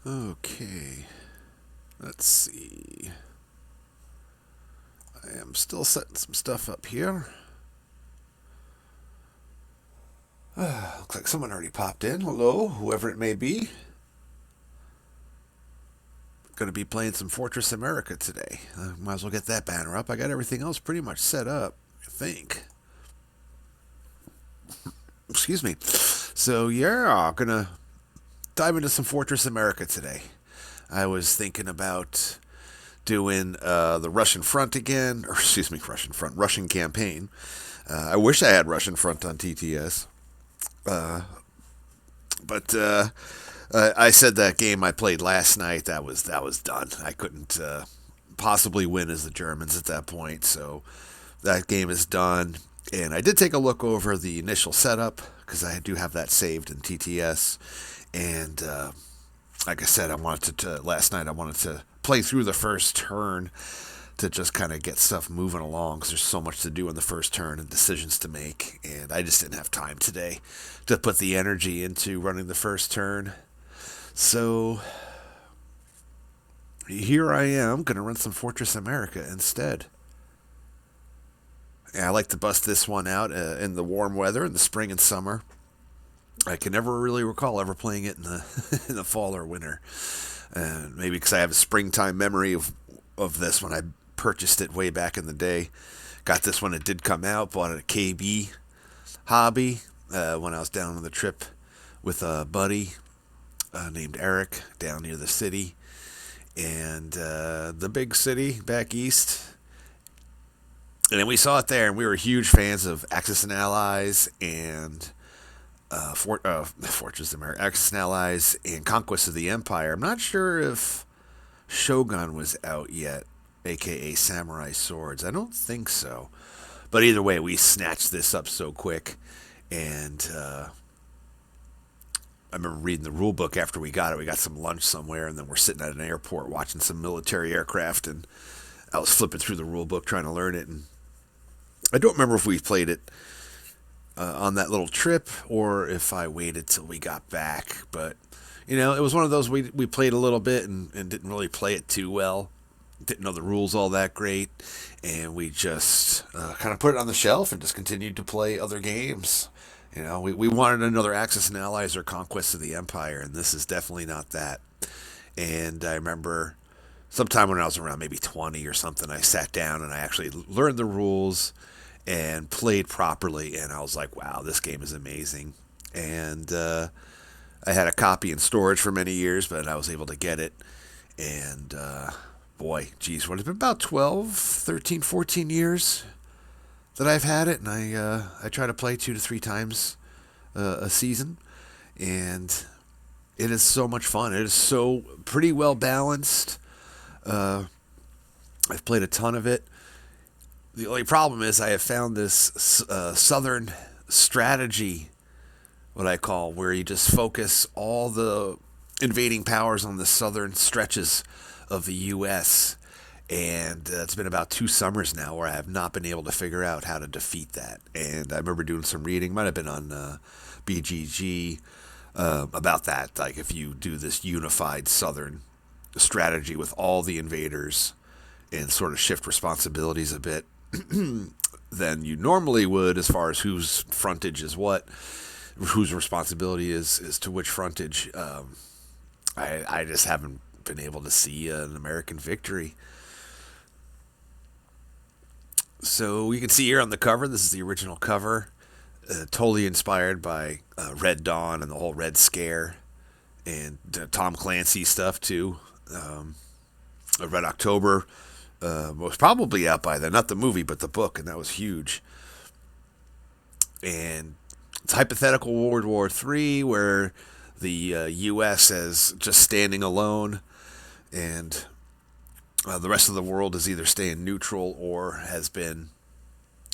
Okay, let's see. I am still setting some stuff up here. Looks like someone already popped in. Hello, whoever it may be. Going to be playing some Fortress America today. Might as well get that banner up. I got everything else pretty much set up, I think. Excuse me. So, yeah, gonna dive into some Fortress America today. I was thinking about doing the Russian front again, or excuse me, Russian front, Russian campaign. I wish I had Russian front on TTS, but I said that game I played last night that was done. I couldn't possibly win as the Germans at that point, so that game is done. And I did take a look over the initial setup because I do have that saved in TTS, and like I said, I wanted to last night. I wanted to play through the first turn to just kind of get stuff moving along because there's so much to do in the first turn and decisions to make, and I just didn't have time today to put the energy into running the first turn. So here I am, gonna run some Fortress America instead. And I like to bust this one out in the warm weather in the spring and summer. I can never really recall ever playing it in the in the fall or winter. And maybe because I have a springtime memory of this when I purchased it way back in the day. Got this when it did come out. Bought it at KB Hobby when I was down on the trip with a buddy named Eric down near the city. And the big city back east. And then we saw it there, and we were huge fans of Axis and Allies and Fortress of America, Axis and Allies, and Conquest of the Empire. I'm not sure if Shogun was out yet, aka Samurai Swords. I don't think so. But either way, we snatched this up so quick, and I remember reading the rule book after we got it. We got some lunch somewhere, and then we're sitting at an airport watching some military aircraft, and I was flipping through the rule book trying to learn it, and I don't remember if we played it on that little trip or if I waited till we got back. But, it was one of those we played a little bit and didn't really play it too well. Didn't know the rules all that great. And we just kind of put it on the shelf and just continued to play other games. We wanted another Axis and Allies or Conquest of the Empire, and this is definitely not that. And I remember sometime when I was around maybe 20 or something, I sat down and I actually learned the rules and played properly, and I was like, wow, this game is amazing. And I had a copy in storage for many years, but I was able to get it. And boy, geez, what has been about 12, 13, 14 years that I've had it, and I try to play 2 to 3 times a season, and it is so much fun. It is so pretty well balanced. I've played a ton of it. The only problem is I have found this southern strategy, what I call, where you just focus all the invading powers on the southern stretches of the U.S. And it's been about 2 summers now where I have not been able to figure out how to defeat that. And I remember doing some reading, might have been on BGG, about that. Like if you do this unified southern strategy with all the invaders and sort of shift responsibilities a bit than you normally would as far as whose frontage is what, whose responsibility is to which frontage. I just haven't been able to see an American victory. So you can see here on the cover, this is the original cover, totally inspired by Red Dawn and the whole Red Scare, and Tom Clancy stuff too. Red October was probably out by then, not the movie, but the book, and that was huge. And it's hypothetical World War III, where the U.S. is just standing alone, and the rest of the world is either staying neutral or has been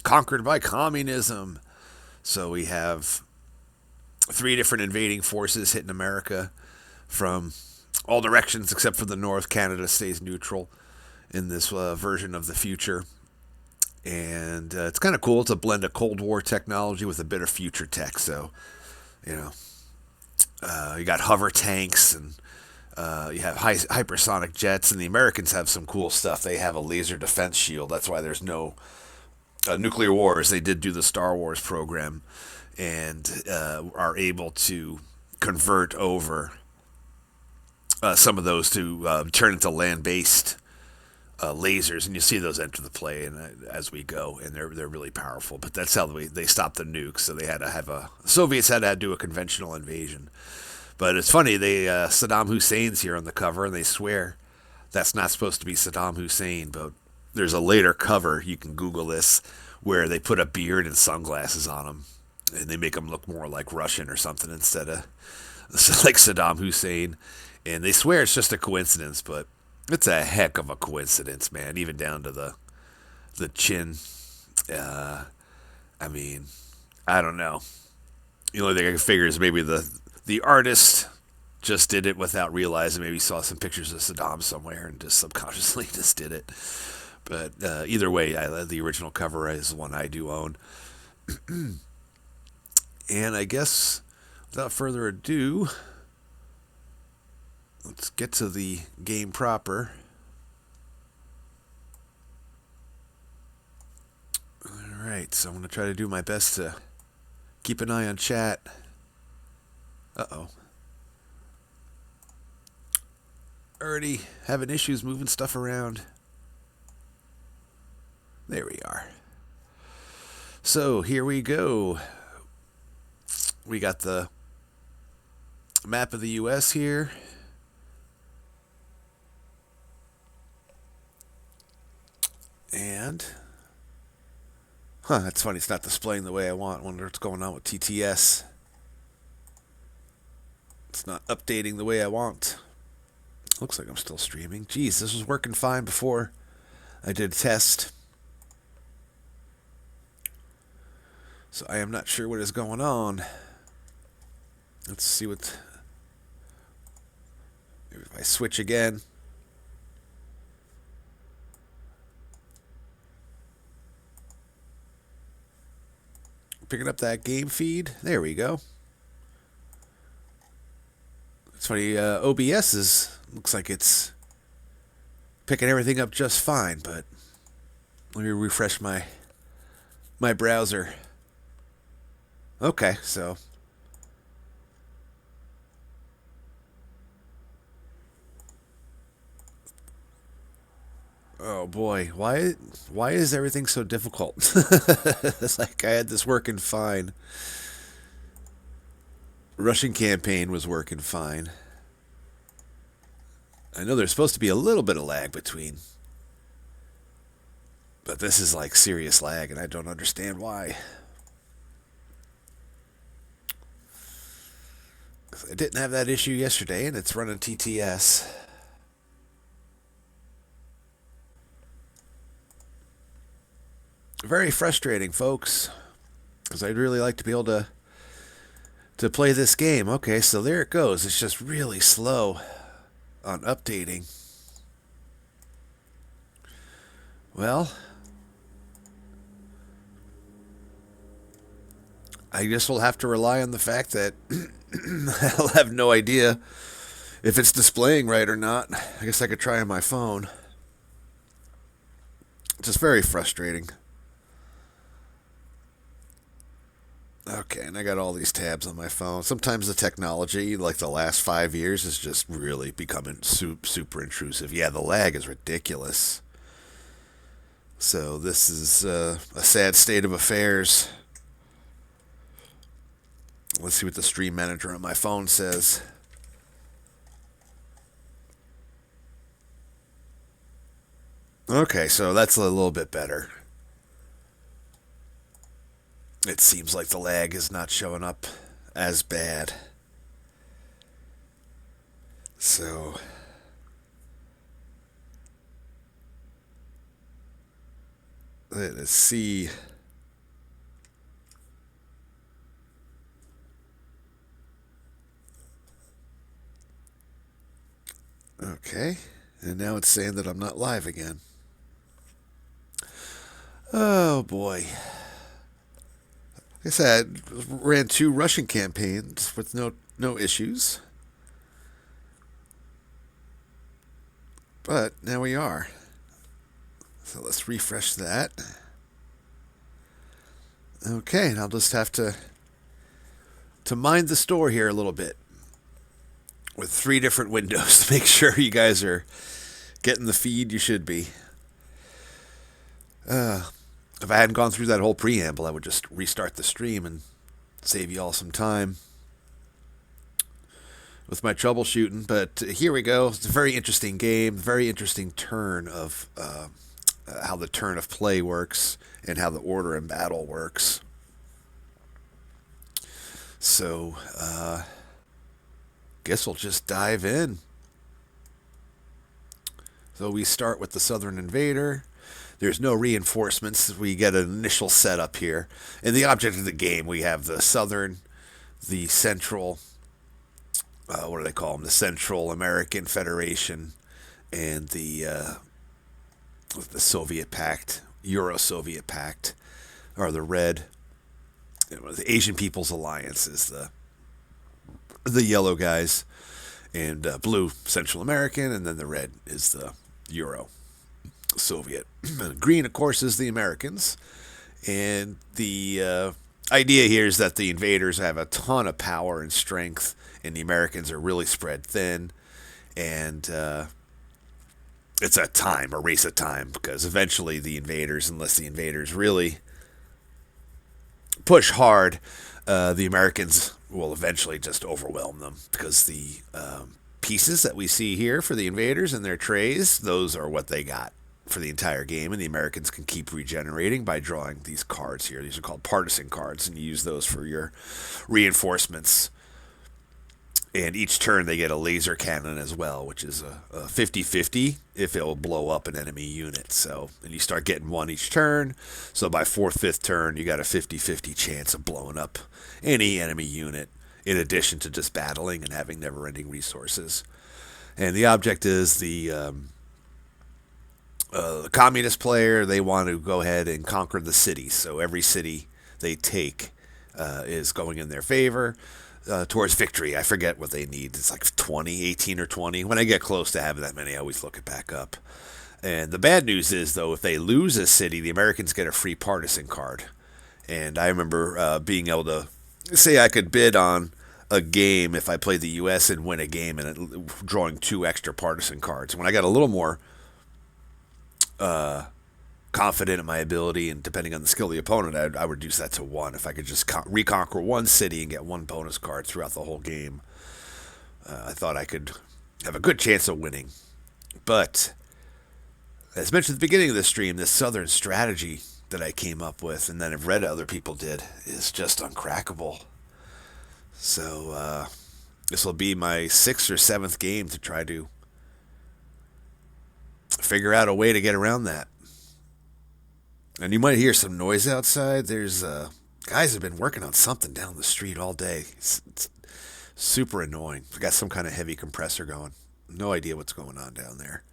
conquered by communism. So we have 3 different invading forces hitting America from all directions except for the North. Canada stays neutral in this version of the future. And it's kind of cool. It's a blend of Cold War technology with a bit of future tech. So, you got hover tanks and You have hypersonic jets, and the Americans have some cool stuff. They have a laser defense shield. That's why there's no nuclear wars. They did do the Star Wars program and are able to convert over some of those to turn into land-based lasers, and you see those enter the play and as we go, and they're really powerful. But that's how they stopped the nukes. So they had to have the Soviets had to do a conventional invasion. But it's funny, they Saddam Hussein's here on the cover, and they swear that's not supposed to be Saddam Hussein. But there's a later cover, you can Google this, where they put a beard and sunglasses on him, and they make him look more like Russian or something instead of like Saddam Hussein. And they swear it's just a coincidence, but it's a heck of a coincidence, man. Even down to the chin. I mean, I don't know. The only thing I can figure is maybe the artist just did it without realizing. Maybe saw some pictures of Saddam somewhere and just subconsciously just did it. But either way, the original cover is the one I do own. And I guess without further ado, let's get to the game proper. Alright, so I'm going to try to do my best to keep an eye on chat. Uh-oh. Already having issues moving stuff around. There we are. So, here we go. We got the map of the U.S. here. And, that's funny. It's not displaying the way I want. I wonder what's going on with TTS. It's not updating the way I want. Looks like I'm still streaming. Geez, this was working fine before I did a test. So I am not sure what is going on. Let's see what... Maybe if I switch again. Picking up that game feed. There we go. It's funny, OBS looks like it's picking everything up just fine, but let me refresh my browser. Okay, so oh boy, why is everything so difficult? It's like I had this working fine. Russian campaign was working fine. I know there's supposed to be a little bit of lag between, but this is like serious lag, and I don't understand why. I didn't have that issue yesterday, and it's running TTS. Very frustrating, folks, because I'd really like to be able to play this game. Okay, so there it goes. It's just really slow on updating. Well, I guess we'll have to rely on the fact that I'll have no idea if it's displaying right or not. I guess I could try on my phone. It's just very frustrating. Okay, and I got all these tabs on my phone. Sometimes the technology, like the last 5 years, is just really becoming super intrusive. Yeah, the lag is ridiculous. So this is a sad state of affairs. Let's see what the stream manager on my phone says. Okay, so that's a little bit better. It seems like the lag is not showing up as bad. So let's see. Okay, and now it's saying that I'm not live again. Oh boy. Like I said, ran 2 Russian campaigns with no issues. But now we are. So let's refresh that. Okay, and I'll just have to mind the store here a little bit with 3 different windows to make sure you guys are getting the feed you should be. If I hadn't gone through that whole preamble, I would just restart the stream and save you all some time with my troubleshooting. But here we go. It's a very interesting game, very interesting turn of how the turn of play works and how the order in battle works. So, guess we'll just dive in. So we start with the Southern Invader. There's no reinforcements. We get an initial setup here. In the object of the game, we have the Southern, the Central, what do they call them? The Central American Federation, and the Soviet Pact, Euro-Soviet Pact, or the Red. The Asian People's Alliance is the yellow guys, and blue Central American, and then the red is the Euro Soviet. Green, of course, is the Americans, and the idea here is that the invaders have a ton of power and strength, and the Americans are really spread thin, and it's a race of time, because eventually the invaders, unless the invaders really push hard, the Americans will eventually just overwhelm them, because the pieces that we see here for the invaders and their trays, those are what they got for the entire game, and the Americans can keep regenerating by drawing these cards here. These are called partisan cards, and you use those for your reinforcements. And each turn they get a laser cannon as well, which is a 50-50 if it will blow up an enemy unit. So, and you start getting one each turn. So by 4th, 5th turn, you got a 50-50 chance of blowing up any enemy unit, in addition to just battling and having never-ending resources. And the object is the communist player. They want to go ahead and conquer the city. So every city they take is going in their favor. Towards victory. I forget what they need. It's like 18 or 20. When I get close to having that many, I always look it back up. And the bad news is, though, if they lose a city, the Americans get a free partisan card. And I remember being able to say I could bid on a game if I played the U.S. and win a game, and drawing 2 extra partisan cards. When I got a little more confident in my ability, and depending on the skill of the opponent, I would reduce that to 1. If I could just reconquer 1 city and get 1 bonus card throughout the whole game, I thought I could have a good chance of winning. But as mentioned at the beginning of the stream, this Southern strategy that I came up with, and then I've read other people did, is just uncrackable. So this will be my 6th or 7th game to try to figure out a way to get around that. And you might hear some noise outside. There's guys have been working on something down the street all day. It's super annoying. They got some kind of heavy compressor going. No idea what's going on down there.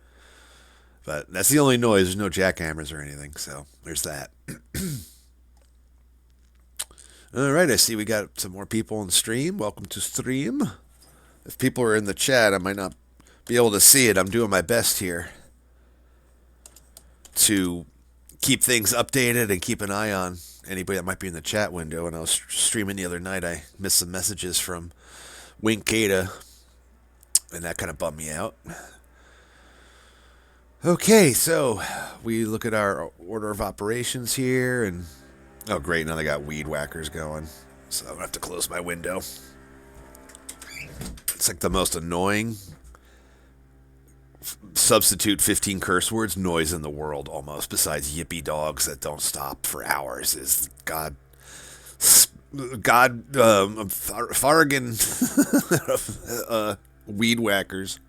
But that's the only noise. There's no jackhammers or anything. So there's that. All right, I see we got some more people on the stream. Welcome to stream. If people are in the chat, I might not be able to see it. I'm doing my best here to keep things updated and keep an eye on anybody that might be in the chat window. And I was streaming the other night. I missed some messages from Wink Kata, and that kind of bummed me out. Okay, so we look at our order of operations here, and oh great, now they got weed whackers going. So I'm going to have to close my window. It's like the most annoying substitute 15 curse words noise in the world, almost, besides yippee dogs that don't stop for hours, is Farragon weed whackers.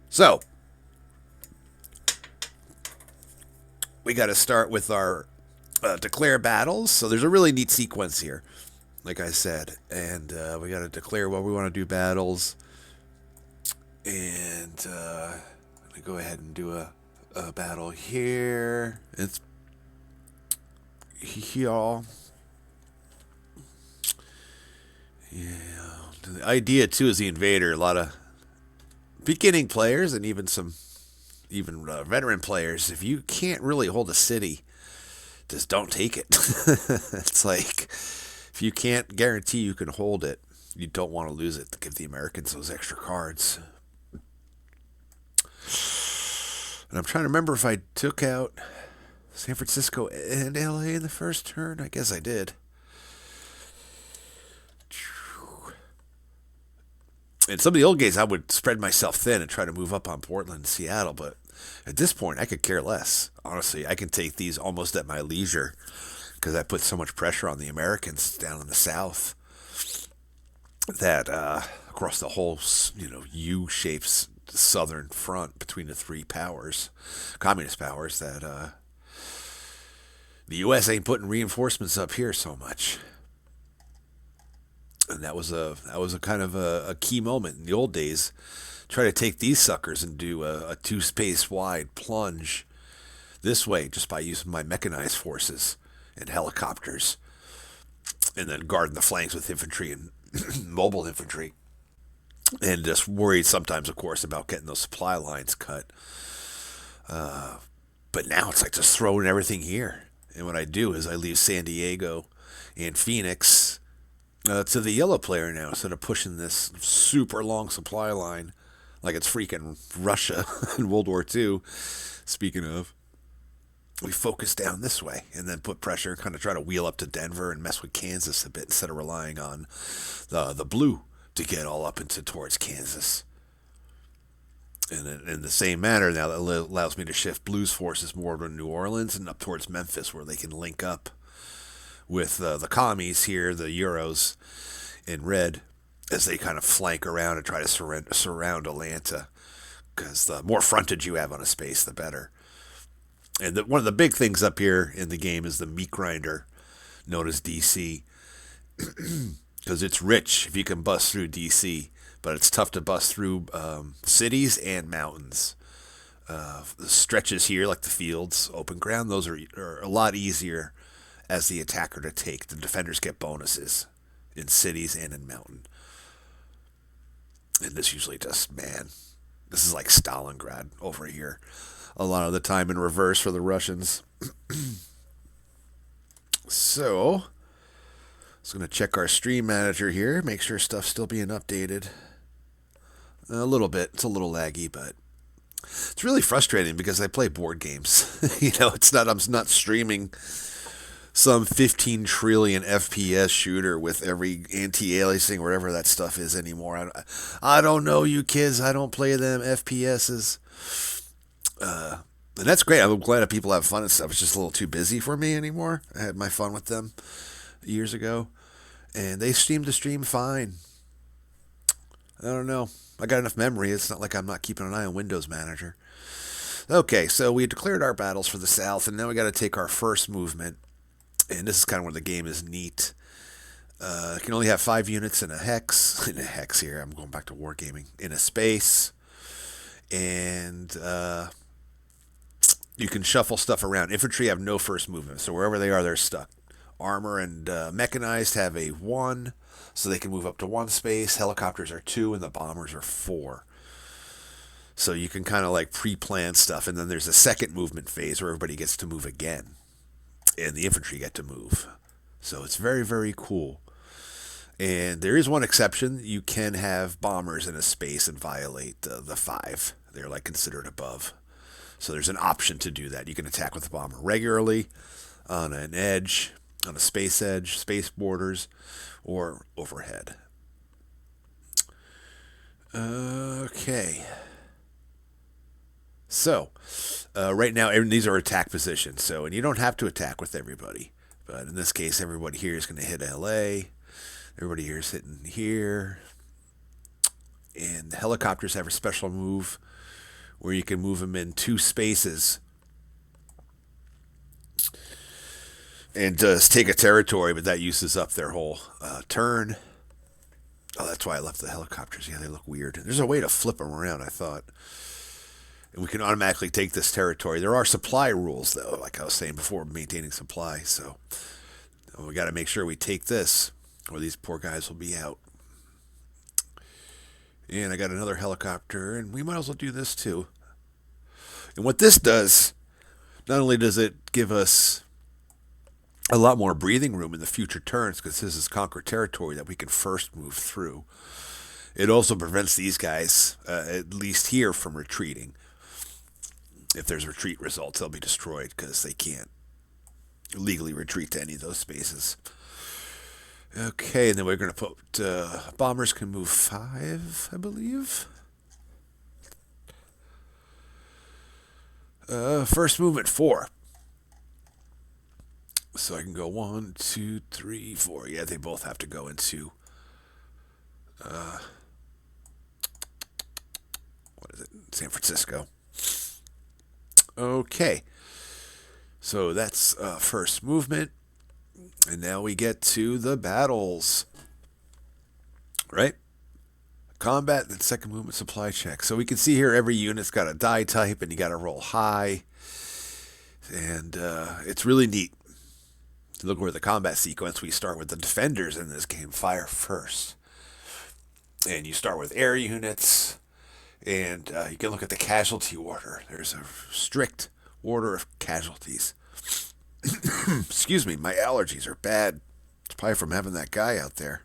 So we got to start with our declare battles. So there's a really neat sequence here, like I said, and we got to declare what we want to do battles, and let me go ahead and do a battle here. It's here. Yeah, The idea too is the invader. A lot of beginning players and even veteran players. If you can't really hold a city, just don't take it. It's like if you can't guarantee you can hold it, you don't want to lose it to give the Americans those extra cards. And I'm trying to remember if I took out San Francisco and LA in the first turn. I guess I did. In some of the old games, I would spread myself thin and try to move up on Portland and Seattle, but at this point, I could care less. Honestly, I can take these almost at my leisure because I put so much pressure on the Americans down in the South that across the whole, U-shaped southern front between the three powers, communist powers, that the U.S. ain't putting reinforcements up here so much. And that was a kind of a key moment in the old days. Try to take these suckers and do a two-space wide plunge this way just by using my mechanized forces and helicopters, and then guarding the flanks with infantry and mobile infantry. And just worried sometimes, of course, about getting those supply lines cut. But now it's like just throwing everything here. And what I do is I leave San Diego and Phoenix to the yellow player now, instead of pushing this super long supply line like it's freaking Russia in World War II. Speaking of, we focus down this way and then put pressure, kind of try to wheel up to Denver and mess with Kansas a bit instead of relying on the blue to get all up into towards Kansas. And in the same manner, now that allows me to shift blues forces more to New Orleans and up towards Memphis, where they can link up with the commies here, the Euros in red, as they kind of flank around and try to surround Atlanta. Because the more frontage you have on a space, the better. And one of the big things up here in the game is the meat grinder, known as DC. Because it's rich if you can bust through DC, but it's tough to bust through cities and mountains. The stretches here, like the fields, open ground, those are a lot easier as the attacker to take. The defenders get bonuses in cities and in mountain. And this usually just, man, this is like Stalingrad over here. A lot of the time in reverse for the Russians. So, just going to check our stream manager here, make sure stuff's still being updated. A little bit. It's a little laggy, but it's really frustrating because I play board games. I'm not streaming some 15 trillion FPS shooter with every anti-aliasing or whatever that stuff is anymore. I don't know, you kids. I don't play them FPSs. And that's great. I'm glad that people have fun and stuff. It's just a little too busy for me anymore. I had my fun with them years ago, and they seem to stream fine. I don't know. I got enough memory. It's not like I'm not keeping an eye on Windows Manager. Okay, so we declared our battles for the South, and now we got to take our first movement. And this is kind of where the game is neat. You can only have 5 units in a hex. In a hex here, I'm going back to wargaming. In a space. And you can shuffle stuff around. Infantry have no first movement, so wherever they are, they're stuck. Armor and mechanized have a 1, so they can move up to 1 space. Helicopters are 2, and the bombers are 4. So you can kind of like pre-plan stuff, and then there's a second movement phase where everybody gets to move again. And the infantry get to move. So it's very, very cool. And there is one exception. You can have bombers in a space and violate the 5. They're like considered above. So there's an option to do that. You can attack with a bomber regularly, on an edge, on a space edge, space borders, or overhead. Okay. So, right now, these are attack positions. So, and you don't have to attack with everybody. But in this case, everybody here is going to hit LA. Everybody here is hitting here. And the helicopters have a special move where you can move them in 2 spaces and just take a territory, but that uses up their whole turn. Oh, that's why I left the helicopters. Yeah, they look weird. There's a way to flip them around, I thought. And we can automatically take this territory. There are supply rules, though, like I was saying before, maintaining supply. So we got to make sure we take this, or these poor guys will be out. And I got another helicopter, and we might as well do this too. And what this does, not only does it give us a lot more breathing room in the future turns, because this is conquer territory that we can first move through, it also prevents these guys, at least here, from retreating. If there's retreat results, they'll be destroyed because they can't legally retreat to any of those spaces. Okay, and then we're going to put bombers can move 5, I believe. First movement 4. So I can go 1, 2, 3, 4. Yeah, they both have to go into what is it? San Francisco. Okay. So that's first movement. And now we get to the battles. Right? Combat, then second movement supply check. So we can see here every unit's got a die type and you got to roll high. And it's really neat. Look where the combat sequence, we start with the defenders in this game, fire first. And you start with air units. And you can look at the casualty order. There's a strict order of casualties. Excuse me, my allergies are bad. It's probably from having that guy out there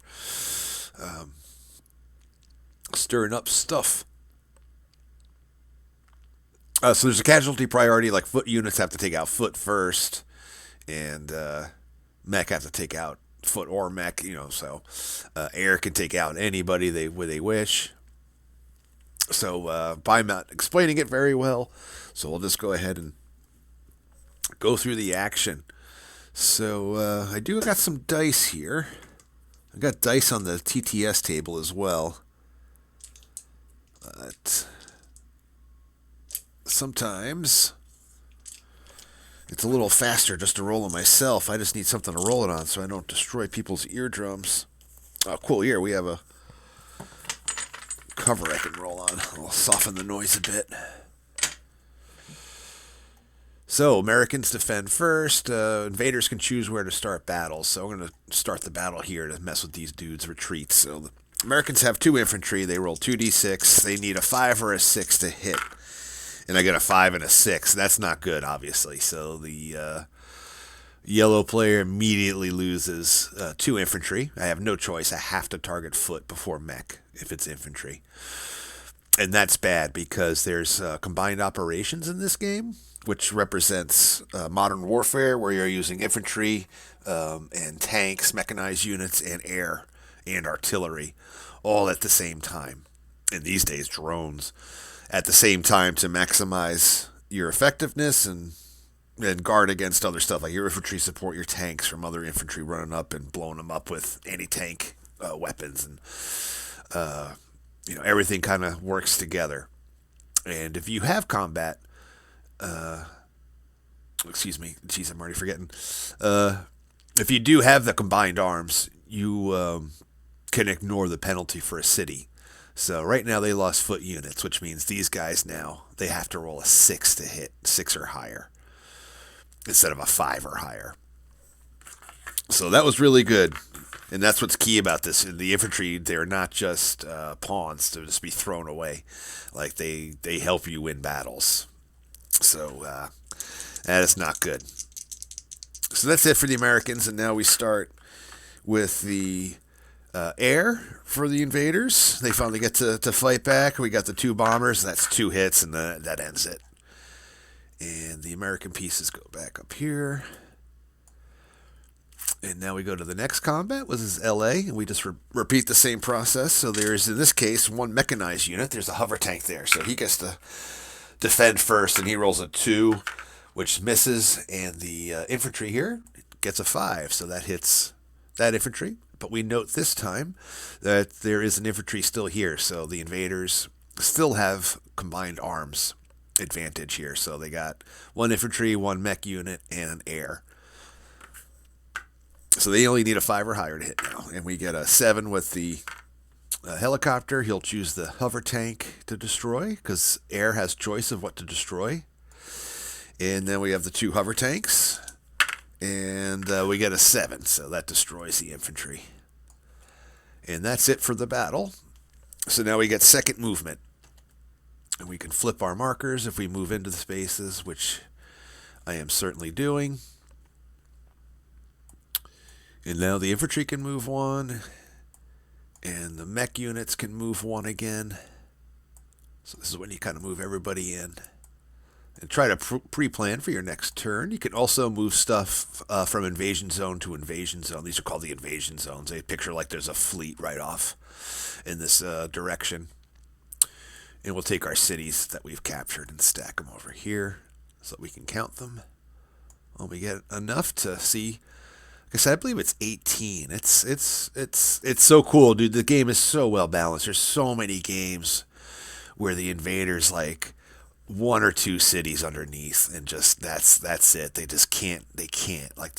stirring up stuff. So there's a casualty priority, like foot units have to take out foot first, and mech have to take out foot or mech, so air can take out anybody they wish. So I'm not explaining it very well, so we'll just go ahead and go through the action. So I do got some dice here. I got dice on the TTS table as well. But sometimes it's a little faster just to roll it myself. I just need something to roll it on so I don't destroy people's eardrums. Oh, cool. Here we have a cover I can roll on. I'll soften the noise a bit. So, Americans defend first. Invaders can choose where to start battles. So, I'm going to start the battle here to mess with these dudes' retreats. So, the Americans have 2 infantry. They roll 2d6. They need a 5 or a 6 to hit. And I get a 5 and a 6. That's not good, obviously. So, the yellow player immediately loses 2 infantry. I have no choice. I have to target foot before mech if it's infantry. And that's bad because there's combined operations in this game, which represents modern warfare, where you're using infantry and tanks, mechanized units, and air and artillery, all at the same time. And these days, drones, at the same time to maximize your effectiveness and guard against other stuff, like your infantry support your tanks from other infantry running up and blowing them up with anti-tank weapons. And, everything kind of works together. And if you have combat, excuse me, geez, I'm already forgetting. If you do have the combined arms, you can ignore the penalty for a city. So right now they lost foot units, which means these guys now, they have to roll a 6 to hit, 6 or higher, instead of a 5 or higher. So that was really good. And that's what's key about this. In the infantry, they're not just pawns to just be thrown away. Like, they help you win battles. So that is not good. So that's it for the Americans. And now we start with the air for the invaders. They finally get to fight back. We got the 2 bombers. That's 2 hits, and that ends it. And the American pieces go back up here. And now we go to the next combat, which is LA, and we just repeat the same process. So there's, in this case, 1 mechanized unit. There's a hover tank there, so he gets to defend first, and he rolls a 2, which misses, and the infantry here gets a 5, so that hits that infantry. But we note this time that there is an infantry still here, so the invaders still have combined arms advantage here. So they got 1 infantry, 1 mech unit, and an air. So they only need a 5 or higher to hit now. And we get a 7 with the helicopter. He'll choose the hover tank to destroy, because air has choice of what to destroy. And then we have the 2 hover tanks. And we get a 7, so that destroys the infantry. And that's it for the battle. So now we get second movement. And we can flip our markers if we move into the spaces, which I am certainly doing. And now the infantry can move one. And the mech units can move one again. So this is when you kind of move everybody in. And try to pre-plan for your next turn. You can also move stuff from invasion zone to invasion zone. These are called the invasion zones. They picture like there's a fleet right off in this direction. And we'll take our cities that we've captured and stack them over here so that we can count them. Well, we get enough to see. Like I said, I believe it's 18. It's so cool, dude. The game is so well balanced. There's so many games where the invaders like one or two cities underneath, and just that's it. They just can't. They can't. Like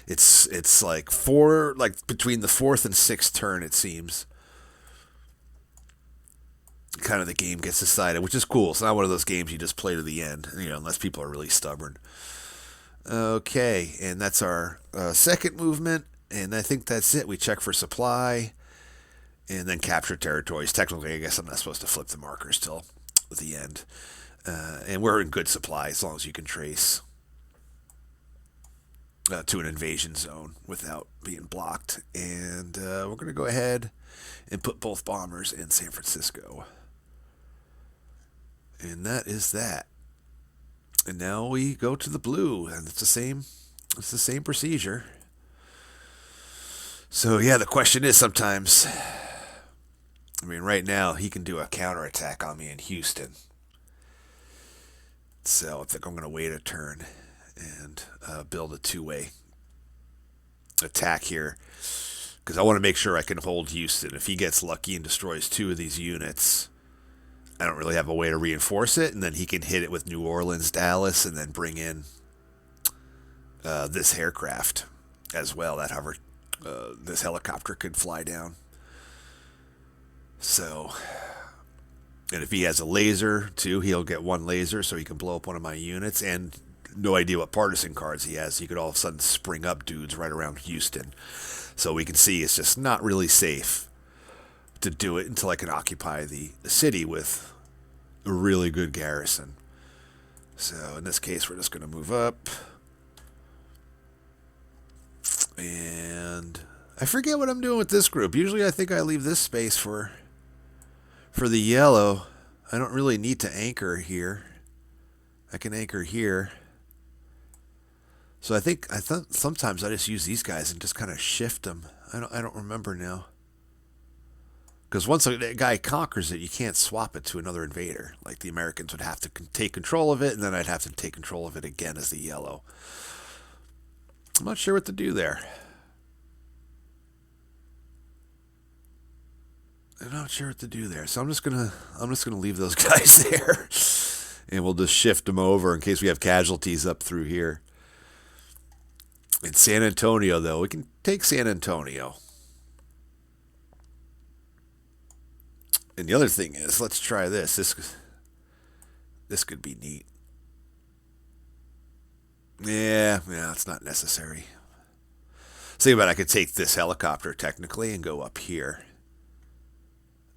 it's like between the fourth and sixth turn, it seems. Kind of the game gets decided, which is cool. It's not one of those games you just play to the end, unless people are really stubborn. Okay, and that's our second movement, and I think that's it. We check for supply, and then capture territories. Technically, I guess I'm not supposed to flip the markers till the end. And we're in good supply as long as you can trace to an invasion zone without being blocked. And we're going to go ahead and put both bombers in San Francisco. And that is that. And now we go to the blue, and it's the same procedure. So yeah, the question is sometimes, right now he can do a counterattack on me in Houston. So I think I'm going to wait a turn and build a two-way attack here, because I want to make sure I can hold Houston. If he gets lucky and destroys two of these units, I don't really have a way to reinforce it, and then he can hit it with New Orleans, Dallas, and then bring in this aircraft as well. This helicopter could fly down. So, and if he has a laser too, he'll get one laser, so he can blow up one of my units. And no idea what partisan cards he has. He could all of a sudden spring up dudes right around Houston. So we can see it's just not really safe to do it until I can occupy the city with a really good garrison. So in this case, we're just going to move up. And I forget what I'm doing with this group. Usually I think I leave this space for the yellow. I don't really need to anchor here. I can anchor here. So I think sometimes I just use these guys and just kind of shift them. I don't remember now. Because once a guy conquers it, you can't swap it to another invader. Like the Americans would have to take control of it, and then I'd have to take control of it again as the yellow. I'm not sure what to do there. So I'm just gonna leave those guys there, and we'll just shift them over in case we have casualties up through here. In San Antonio, though, we can take San Antonio. And the other thing is, let's try this. This could be neat. Yeah, it's not necessary. Think about it, I could take this helicopter technically and go up here.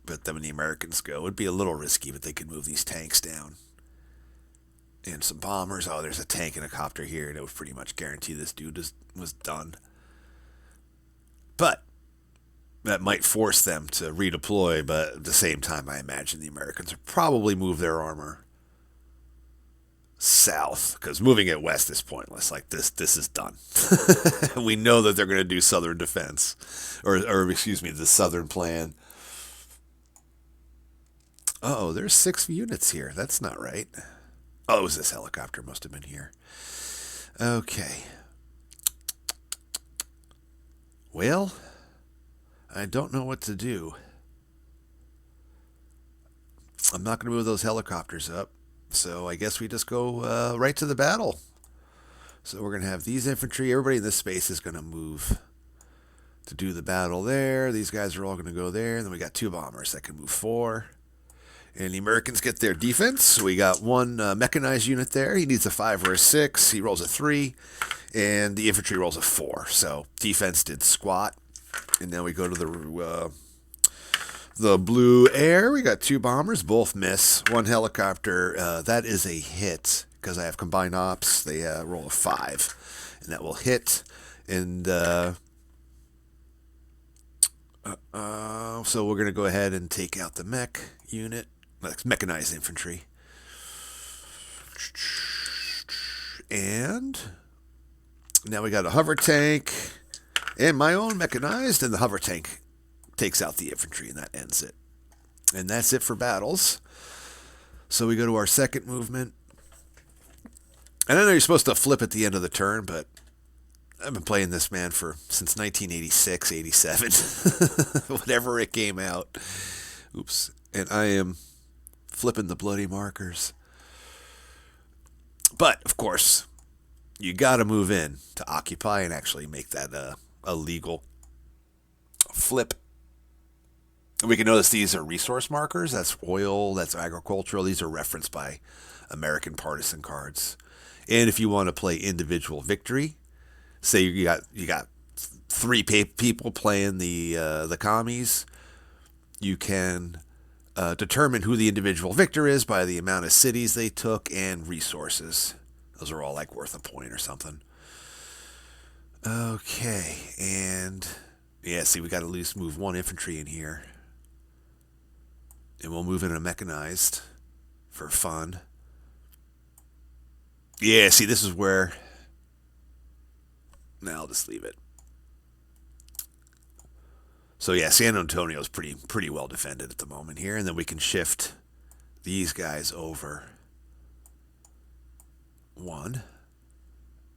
But then when the Americans go, it would be a little risky, but they could move these tanks down. And some bombers. Oh, there's a tank and a copter here, and it would pretty much guarantee this dude was done. But that might force them to redeploy, but at the same time, I imagine the Americans would probably move their armor south, because moving it west is pointless. Like this is done. We know that they're going to do southern defense, or excuse me, the southern plan. Oh, there's 6 units here. That's not right. Oh, it was this helicopter. Must have been here. Okay. Well, I don't know what to do. I'm not going to move those helicopters up. So I guess we just go right to the battle. So we're going to have these infantry. Everybody in this space is going to move to do the battle there. These guys are all going to go there. And then we got 2 bombers that can move 4. And the Americans get their defense. So we got 1 mechanized unit there. He needs a 5 or a 6. He rolls a 3. And the infantry rolls a 4. So defense did squat. And now we go to The blue air, we got 2 bombers, both miss. 1 helicopter, that is a hit because I have combined ops. They roll a 5, and that will hit. And so we're going to go ahead and take out the mech unit, mechanized infantry. And now we got a hover tank and my own mechanized, and the hover tank takes out the infantry, and that ends it. And that's it for battles. So we go to our second movement. And I know you're supposed to flip at the end of the turn, but I've been playing this, man, since 1986, 87, whenever it came out. Oops. And I am flipping the bloody markers. But, of course, you got to move in to occupy and actually make that a legal flip. We can notice these are resource markers. That's oil, that's agricultural. These are referenced by American partisan cards. And if you want to play individual victory, say you got 3 people playing the commies, you can determine who the individual victor is by the amount of cities they took and resources. Those are all like worth a point or something. Okay, and yeah, see, we got to move 1 infantry in here. And we'll move in a mechanized for fun. Yeah, see, this is where... Now I'll just leave it. So yeah, San Antonio is pretty well defended at the moment here. And then we can shift these guys over 1.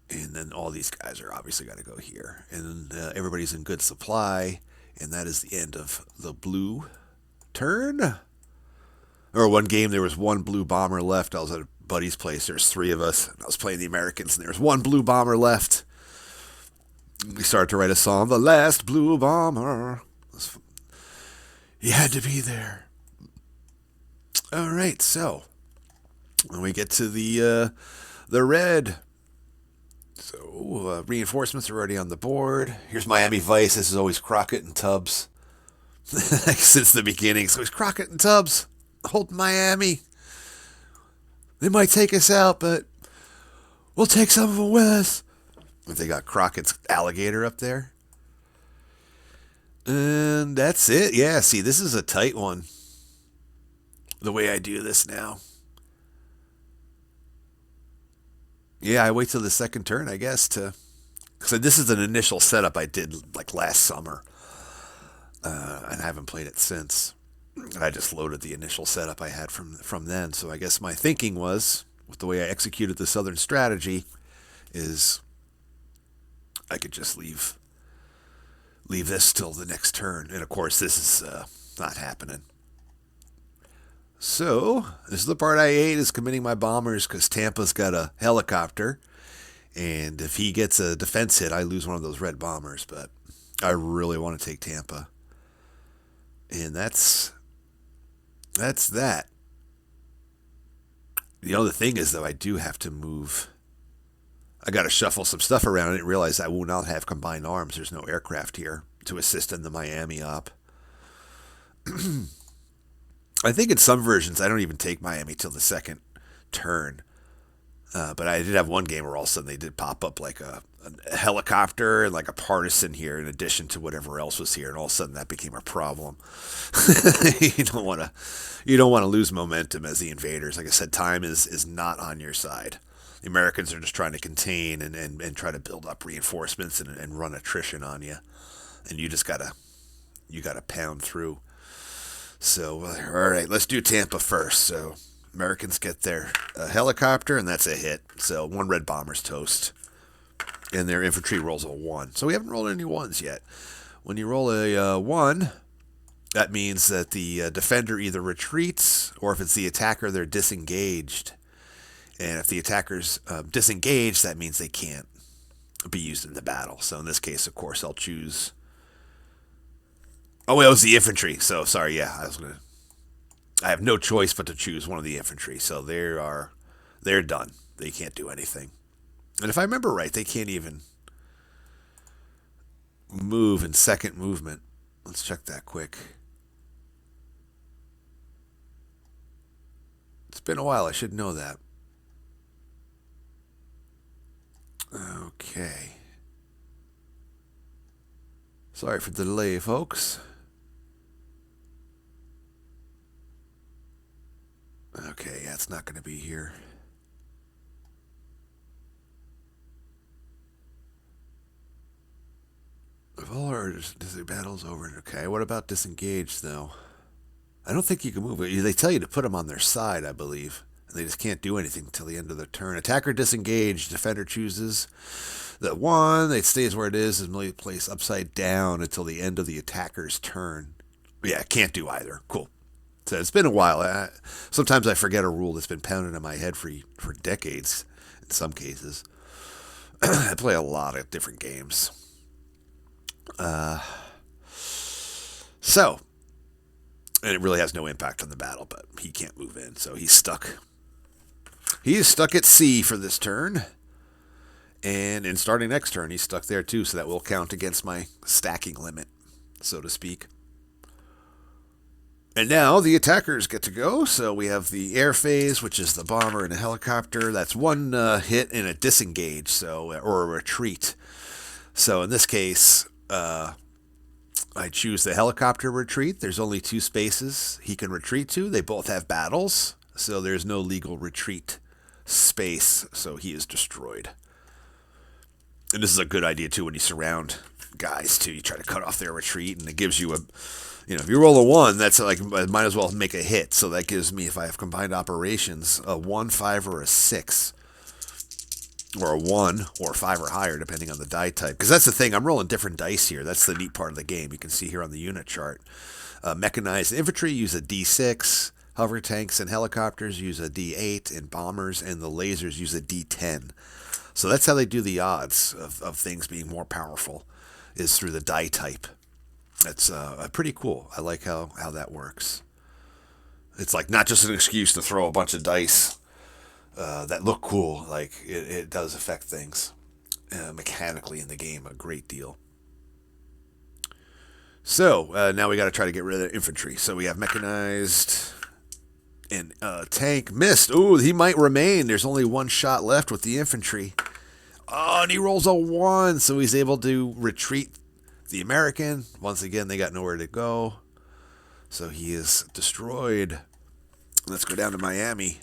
And then all these guys are obviously got to go here. And everybody's in good supply. And that is the end of the blue turn. Or one game, there was 1 blue bomber left. I was at a buddy's place. There's 3 of us. And I was playing the Americans, and there was 1 blue bomber left. We started to write a song, The Last Blue Bomber. You had to be there. All right, so when we get to the red, so reinforcements are already on the board. Here's Miami Vice. This is always Crockett and Tubbs since the beginning. So it's Crockett and Tubbs holding Miami. They might take us out, but we'll take some of them with us. If they got Crockett's alligator up there. And that's it. Yeah, see, this is a tight one. The way I do this now. Yeah, I wait till the second turn, I guess, because this is an initial setup I did like last summer. And I haven't played it since. I just loaded the initial setup I had from then. So I guess my thinking was, with the way I executed the Southern strategy, is I could just leave this till the next turn. And of course, this is not happening. So this is the part I hate, is committing my bombers, because Tampa's got a helicopter. And if he gets a defense hit, I lose one of those red bombers. But I really want to take Tampa. And that's that. The other thing is, though, I do have to move. I got to shuffle some stuff around. I didn't realize I will not have combined arms. There's no aircraft here to assist in the Miami op. I think in some versions, I don't even take Miami till the second turn. But I did have one game where all of a sudden they did pop up like a helicopter and like a partisan here in addition to whatever else was here, and all of a sudden that became a problem. You don't want to lose momentum as the invaders. Like I said, time is not on your side. The Americans are just trying to contain and try to build up reinforcements and run attrition on you, and you gotta pound through. So all right, let's do Tampa first. So Americans get their helicopter, and that's a hit. So 1 red bomber's toast. And their infantry rolls a 1. So we haven't rolled any 1s yet. When you roll a 1, that means that the defender either retreats, or if it's the attacker, they're disengaged. And if the attacker's disengaged, that means they can't be used in the battle. So in this case, of course, I'll choose... Oh, well, it was the infantry. So, sorry, yeah, I have no choice but to choose one of the infantry. So they're done. They can't do anything. And if I remember right, they can't even move in second movement. Let's check that quick. It's been a while. I should know that. Okay. Sorry for the delay, folks. Okay, yeah, it's not going to be here. If all our battles over, okay. What about disengage, though? I don't think you can move. They tell you to put them on their side, I believe. And they just can't do anything until the end of the turn. Attacker disengaged. Defender chooses the one. It stays where it is and placed upside down until the end of the attacker's turn. Yeah, can't do either. Cool. So it's been a while. Sometimes I forget a rule that's been pounded in my head for decades. In some cases, I play a lot of different games. So, and it really has no impact on the battle, but he can't move in, so he's stuck. He is stuck at C for this turn. And in starting next turn, he's stuck there too, so that will count against my stacking limit, so to speak. And now the attackers get to go. So we have the air phase, which is the bomber and a helicopter. That's one hit and a disengage, or a retreat. So in this case, I choose the helicopter retreat. There's only 2 spaces he can retreat to. They both have battles, so there's no legal retreat space, so he is destroyed. And this is a good idea, too, when you surround guys, too. You try to cut off their retreat, and it gives you if you roll a 1, that's like, I might as well make a hit. So that gives me, if I have combined operations, a 1, 5, or a 6. Or a 1 or 5 or higher, depending on the die type. Because that's the thing, I'm rolling different dice here. That's the neat part of the game. You can see here on the unit chart. Mechanized infantry use a D6. Hover tanks and helicopters use a D8. And bombers and the lasers use a D10. So that's how they do the odds of things being more powerful, is through the die type. That's pretty cool. I like how that works. It's like not just an excuse to throw a bunch of dice that look cool. Like it does affect things mechanically in the game a great deal. So now we got to try to get rid of the infantry. So we have mechanized and tank missed. Ooh, he might remain. There's only 1 shot left with the infantry. Oh, and he rolls a 1, so he's able to retreat the American. Once again, they got nowhere to go, so he is destroyed. Let's go down to Miami.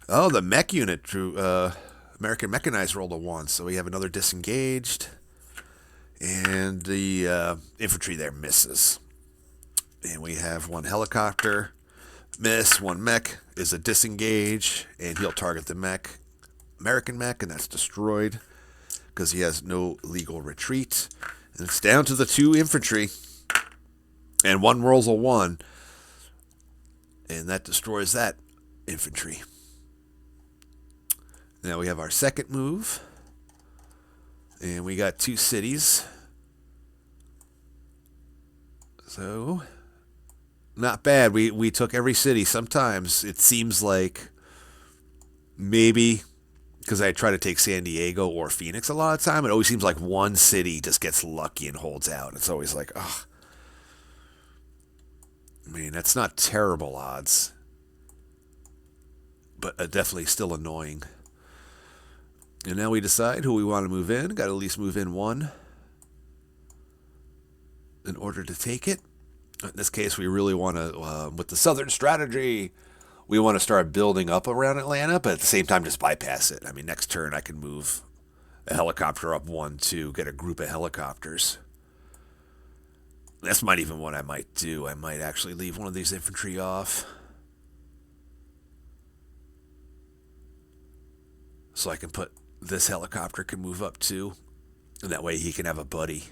Oh, the mech unit, American Mechanized rolled a 1, so we have another disengaged. And the infantry there misses. And we have 1 helicopter. Miss. 1 mech is a disengage, and he'll target the mech. American mech, and that's destroyed because he has no legal retreat. And it's down to the 2 infantry. And 1 rolls a 1. And that destroys that infantry. Now we have our second move. And we got 2 cities. So, not bad. We took every city. Sometimes it seems like maybe, because I try to take San Diego or Phoenix a lot of the time, it always seems like one city just gets lucky and holds out. It's always like, ugh. I mean, that's not terrible odds, but definitely still annoying. And now we decide who we want to move in. Got to at least move in 1 in order to take it. In this case, we really want to, with the Southern strategy, we want to start building up around Atlanta, but at the same time just bypass it. I mean, next turn I can move a helicopter up 1 to get a group of helicopters. That's might even what I might do. I might actually leave one of these infantry off, so I can put this helicopter can move up too, and that way he can have a buddy.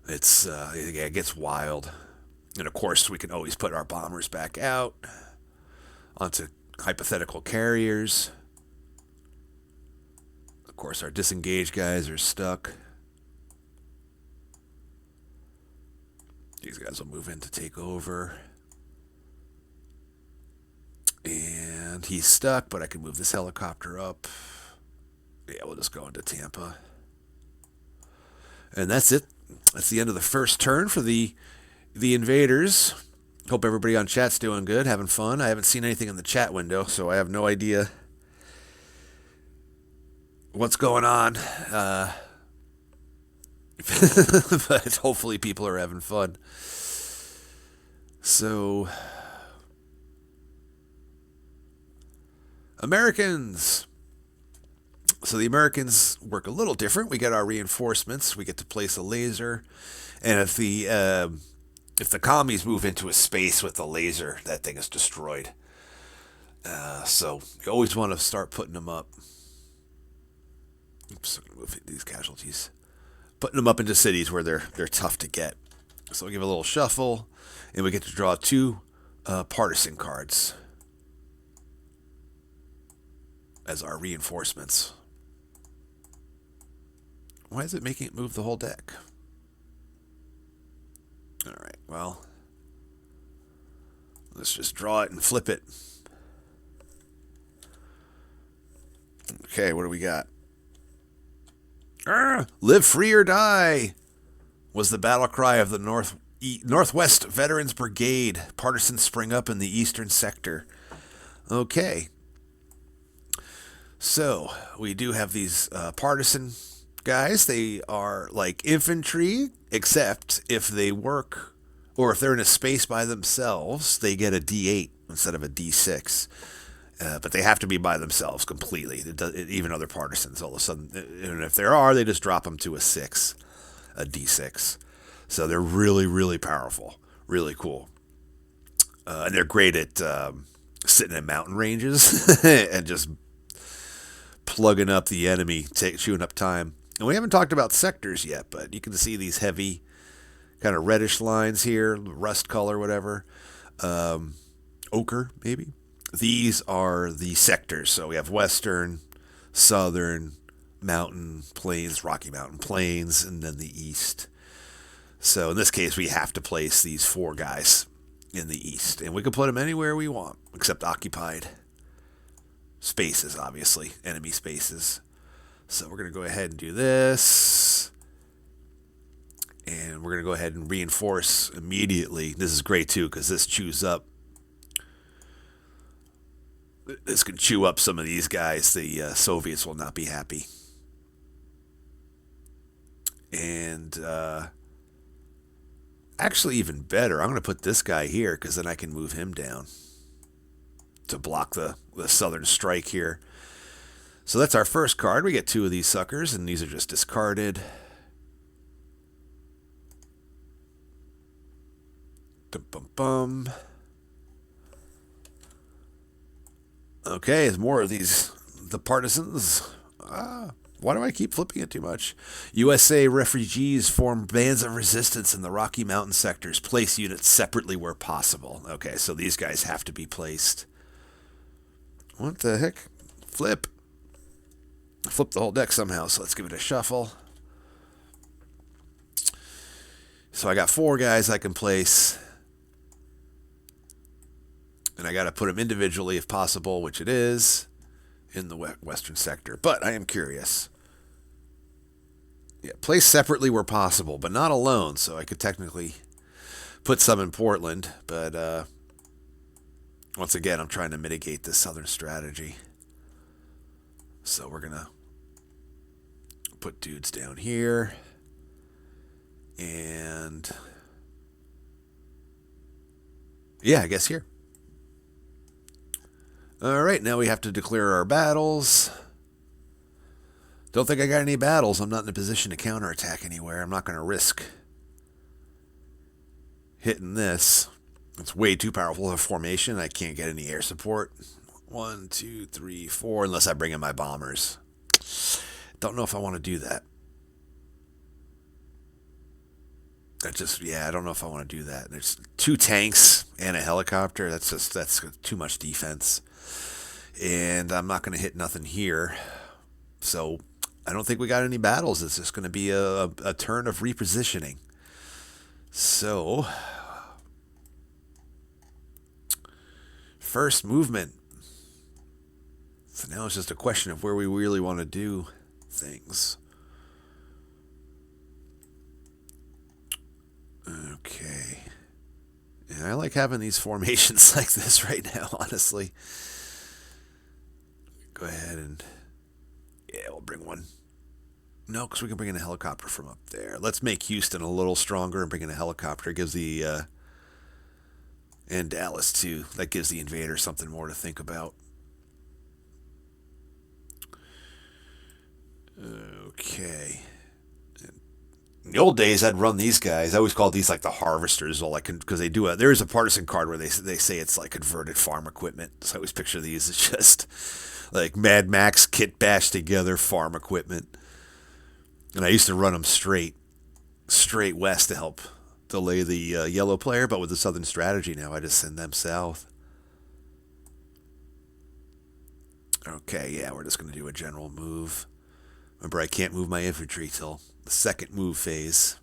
It gets wild. And of course, we can always put our bombers back out onto hypothetical carriers. Of course, our disengaged guys are stuck. These guys will move in to take over. And he's stuck, but I can move this helicopter up. Yeah, we'll just go into Tampa. And that's it. That's the end of the first turn for the invaders. Hope everybody on chat's doing good, having fun. I haven't seen anything in the chat window, so I have no idea what's going on. But hopefully people are having fun. So, Americans. So the Americans work a little different. We get our reinforcements. We get to place a laser, and if the commies move into a space with a laser, that thing is destroyed. So you always want to start putting them up. Oops, I'm gonna move these casualties. Putting them up into cities where they're tough to get. So we give a little shuffle, and we get to draw 2 partisan cards as our reinforcements. Why is it making it move the whole deck? Alright, well, let's just draw it and flip it. Okay, what do we got? Live free or die was the battle cry of the Northwest Veterans Brigade. Partisans spring up in the eastern sector. Okay. So, we do have these partisan guys. They are like infantry, except if they work, or if they're in a space by themselves, they get a D8 instead of a D6. But they have to be by themselves completely. Even other partisans, all of a sudden, and if there are, they just drop them to a 6, a D6. So they're really, really powerful, really cool, and they're great at sitting in mountain ranges and just plugging up the enemy, chewing up time. And we haven't talked about sectors yet, but you can see these heavy, kind of reddish lines here, rust color, whatever, ochre maybe. These are the sectors. So we have western, southern, mountain plains, Rocky Mountain plains, and then the east. So in this case, we have to place these 4 guys in the east. And we can put them anywhere we want, except occupied spaces, obviously, enemy spaces. So we're going to go ahead and do this. And we're going to go ahead and reinforce immediately. This is great, too, because this chews up. This can chew up some of these guys. The Soviets will not be happy. And actually, even better, I'm going to put this guy here because then I can move him down to block the southern strike here. So that's our first card. We get 2 of these suckers, and these are just discarded. Dum-bum-bum. Okay, there's more of these. The partisans. Why do I keep flipping it too much? USA refugees form bands of resistance in the Rocky Mountain sectors. Place units separately where possible. Okay, so these guys have to be placed. What the heck? Flip. Flip the whole deck somehow, so let's give it a shuffle. So I got 4 guys I can place. And I got to put them individually if possible, which it is, in the western sector. But I am curious. Yeah, place separately where possible, but not alone. So I could technically put some in Portland. But once again, I'm trying to mitigate this southern strategy. So we're going to put dudes down here. And yeah, I guess here. Alright, now we have to declare our battles. Don't think I got any battles. I'm not in a position to counterattack anywhere. I'm not going to risk hitting this. It's way too powerful of a formation. I can't get any air support. 1, 2, 3, 4, unless I bring in my bombers. Don't know if I want to do that. I don't know if I want to do that. There's 2 tanks and a helicopter. That's too much defense. And I'm not going to hit nothing here. So I don't think we got any battles. It's just going to be a turn of repositioning. So first movement. So now it's just a question of where we really want to do things. Okay. I like having these formations like this right now, honestly. Go ahead and... Yeah, we'll bring one. No, because we can bring in a helicopter from up there. Let's make Houston a little stronger and bring in a helicopter. It gives the... and Dallas, too. That gives the invader something more to think about. Okay. In the old days, I'd run these guys. I always called these like the harvesters, all like because they do. There is a partisan card where they say it's like converted farm equipment. So I always picture these as just like Mad Max kit bashed together farm equipment. And I used to run them straight west to help delay the yellow player. But with the southern strategy now, I just send them south. Okay, yeah, we're just gonna do a general move. Remember, I can't move my infantry till the second move phase.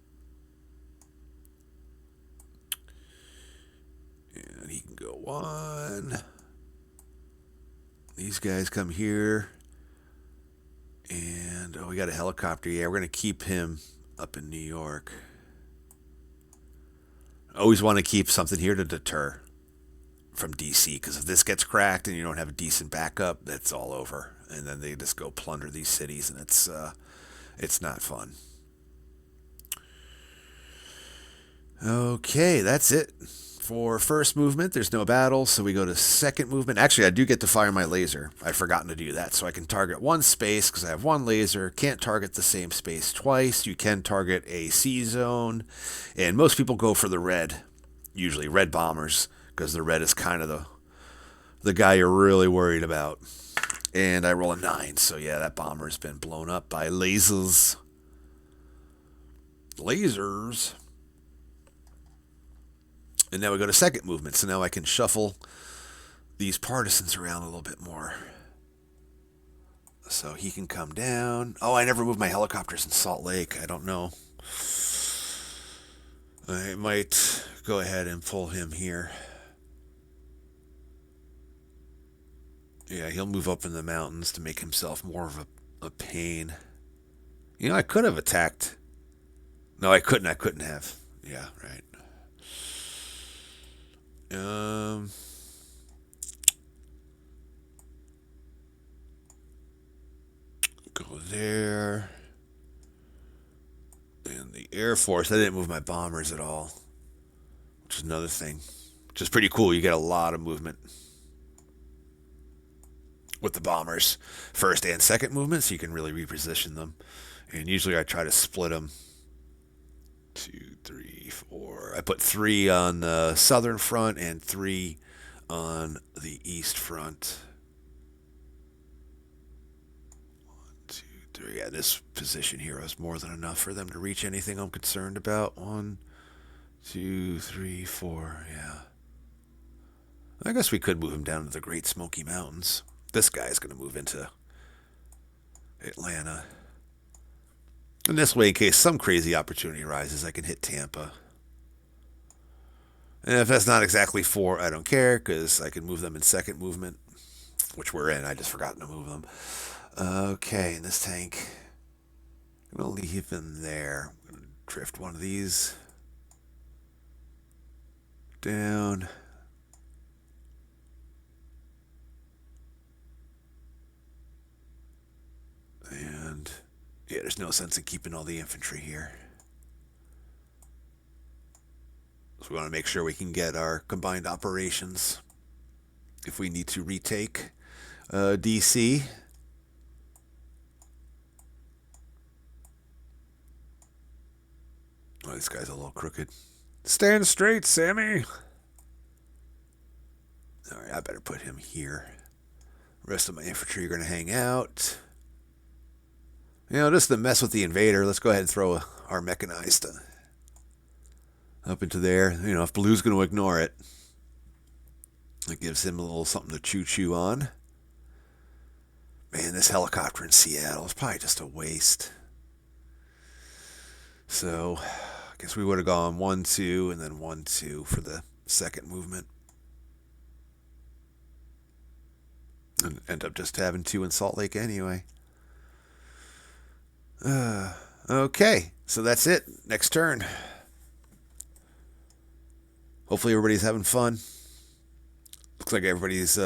And he can go one. These guys come here. And, we got a helicopter. Yeah, we're going to keep him up in New York. Always want to keep something here to deter from DC. Because if this gets cracked and you don't have a decent backup, that's all over. And then they just go plunder these cities, and it's not fun. Okay, that's it for first movement. There's no battle, so we go to second movement. Actually, I do get to fire my laser. I've forgotten to do that, so I can target one space because I have one laser. Can't target the same space twice. You can target a C zone, and most people go for the red, usually red bombers, because the red is kind of the guy you're really worried about. And I roll a 9, so yeah, that bomber's been blown up by lasers. Lasers. And now we go to second movement, so now I can shuffle these partisans around a little bit more. So he can come down. Oh, I never moved my helicopters in Salt Lake. I don't know. I might go ahead and pull him here. Yeah, he'll move up in the mountains to make himself more of a pain. You know, I could have attacked. No, I couldn't. I couldn't have. Yeah, right. Go there. And the Air Force, I didn't move my bombers at all. Which is another thing. Which is pretty cool. You get a lot of movement with the bombers, first and second movement, so you can really reposition them. And usually I try to split them. 2, 3, 4. I put 3 on the southern front and 3 on the east front. 1, 2, 3. Yeah, this position here is more than enough for them to reach anything I'm concerned about. 1, 2, 3, 4. Yeah. I guess we could move him down to the Great Smoky Mountains. This guy's going to move into Atlanta. And this way, in case some crazy opportunity arises, I can hit Tampa. And if that's not exactly 4, I don't care, because I can move them in second movement, which we're in. I just forgot to move them. Okay, and this tank, I'm going to leave him there. I'm going to drift one of these down. And yeah, there's no sense in keeping all the infantry here. So we want to make sure we can get our combined operations if we need to retake DC. Oh, this guy's a little crooked. Stand straight, Sammy. All right, I better put him here. The rest of my infantry are going to hang out. You know, just to mess with the invader, let's go ahead and throw our mechanized up into there. You know, if Blue's going to ignore it, it gives him a little something to chew on. Man, this helicopter in Seattle is probably just a waste. So, I guess we would have gone 1, 2, and then 1, 2 for the second movement. And end up just having 2 in Salt Lake anyway. Okay, so that's it. Next turn. Hopefully everybody's having fun. Looks like everybody's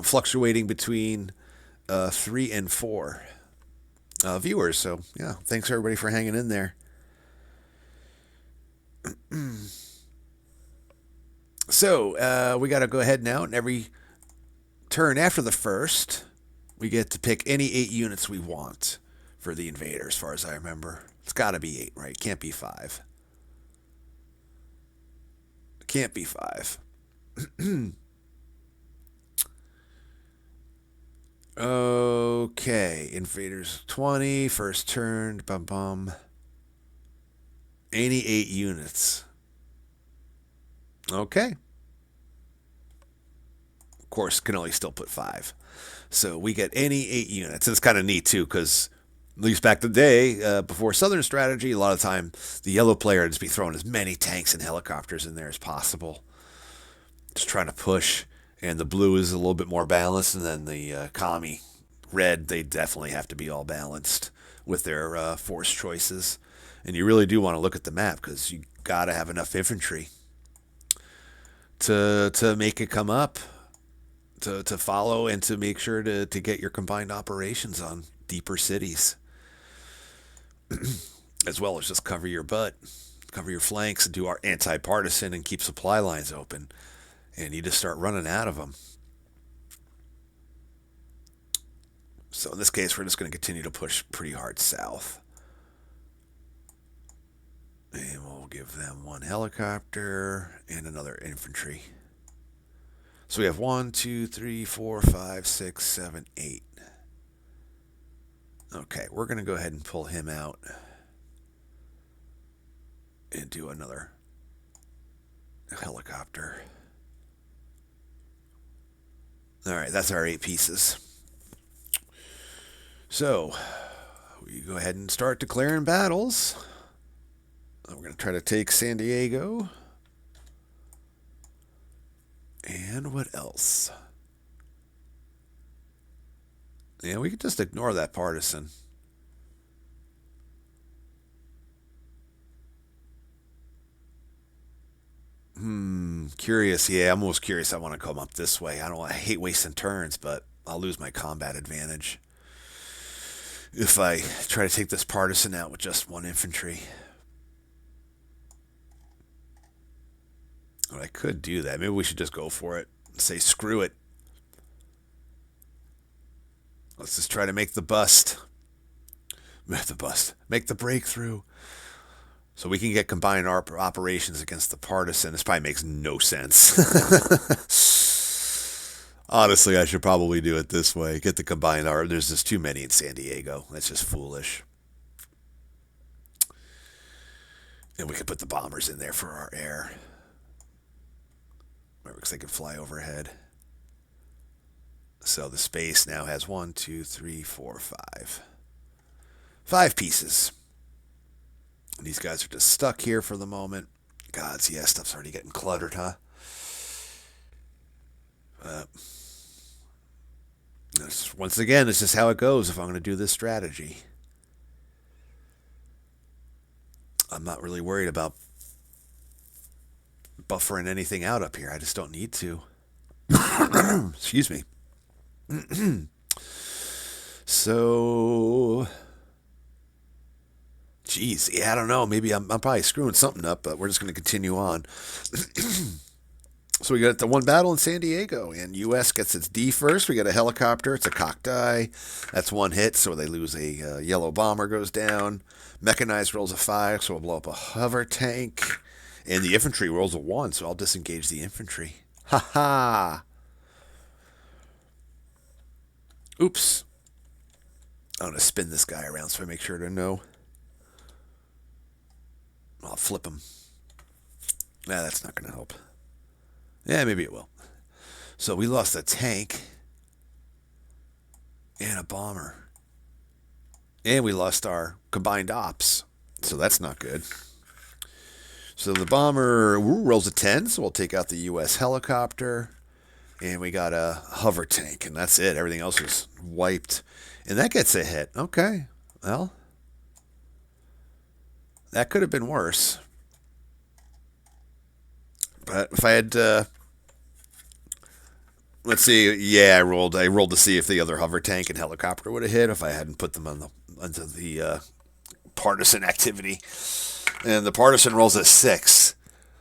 fluctuating between 3 and 4 viewers. So, yeah, thanks everybody for hanging in there. So, we got to go ahead now, and every turn after the first, we get to pick any 8 units we want for the invader, as far as I remember. It's got to be 8, right? Can't be 5. Can't be 5. Okay, invaders 20, first turn, bum bum. Any 8 units. Okay. Of course, can only still put 5. So we get any 8 units. And it's kind of neat, too, because at least back in the day, before Southern strategy, a lot of time the yellow player would just be throwing as many tanks and helicopters in there as possible. Just trying to push. And the blue is a little bit more balanced, and then the commie red, they definitely have to be all balanced with their force choices. And you really do want to look at the map, because you got to have enough infantry to make it come up, to follow, and to make sure to get your combined operations on deeper cities. As well as just cover your butt, cover your flanks, and do our anti-partisan and keep supply lines open. And you just start running out of them. So in this case, we're just going to continue to push pretty hard south. And we'll give them 1 helicopter and another infantry. So we have 1, 2, 3, 4, 5, 6, 7, 8. Okay, we're going to go ahead and pull him out. And do another helicopter. Alright, that's our 8 pieces. So, we go ahead and start declaring battles. We're going to try to take San Diego. And what else? Yeah, we could just ignore that partisan. Curious. Yeah, I'm most curious. I want to come up this way. I hate wasting turns, but I'll lose my combat advantage if I try to take this partisan out with just 1 infantry. But I could do that. Maybe we should just go for it. Say screw it. Let's just try to make the bust. Make the breakthrough. So we can get combined operations against the partisan. This probably makes no sense. Honestly, I should probably do it this way. Get the combined art. There's just too many in San Diego. That's just foolish. And we could put the bombers in there for our air. Because they can fly overhead. So the space now has 1, 2, 3, 4, 5. 5 pieces. And these guys are just stuck here for the moment. Gods, yeah, stuff's already getting cluttered, huh? Once again, it's just how it goes if I'm going to do this strategy. I'm not really worried about buffering anything out up here. I just don't need to. Excuse me. So, geez, yeah, I don't know. Maybe I'm probably screwing something up, but we're just going to continue on. So we got the 1 battle in San Diego, and U.S. gets its D first. We got a helicopter. It's a cocked die. That's 1 hit, so they lose a yellow bomber goes down. Mechanized rolls a 5, so we'll blow up a hover tank. And the infantry rolls a 1, so I'll disengage the infantry. Ha ha! Oops. I'm going to spin this guy around so I make sure to know. I'll flip him. Nah, that's not going to help. Yeah, maybe it will. So we lost a tank. And a bomber. And we lost our combined ops. So that's not good. So the bomber rolls a 10, so we'll take out the U.S. helicopter. And we got a hover tank, and that's it. Everything else is wiped. And that gets a hit. Okay. Well, that could have been worse. But if I had, let's see, yeah, I rolled to see if the other hover tank and helicopter would have hit if I hadn't put them on the onto the partisan activity. And the partisan rolls a 6.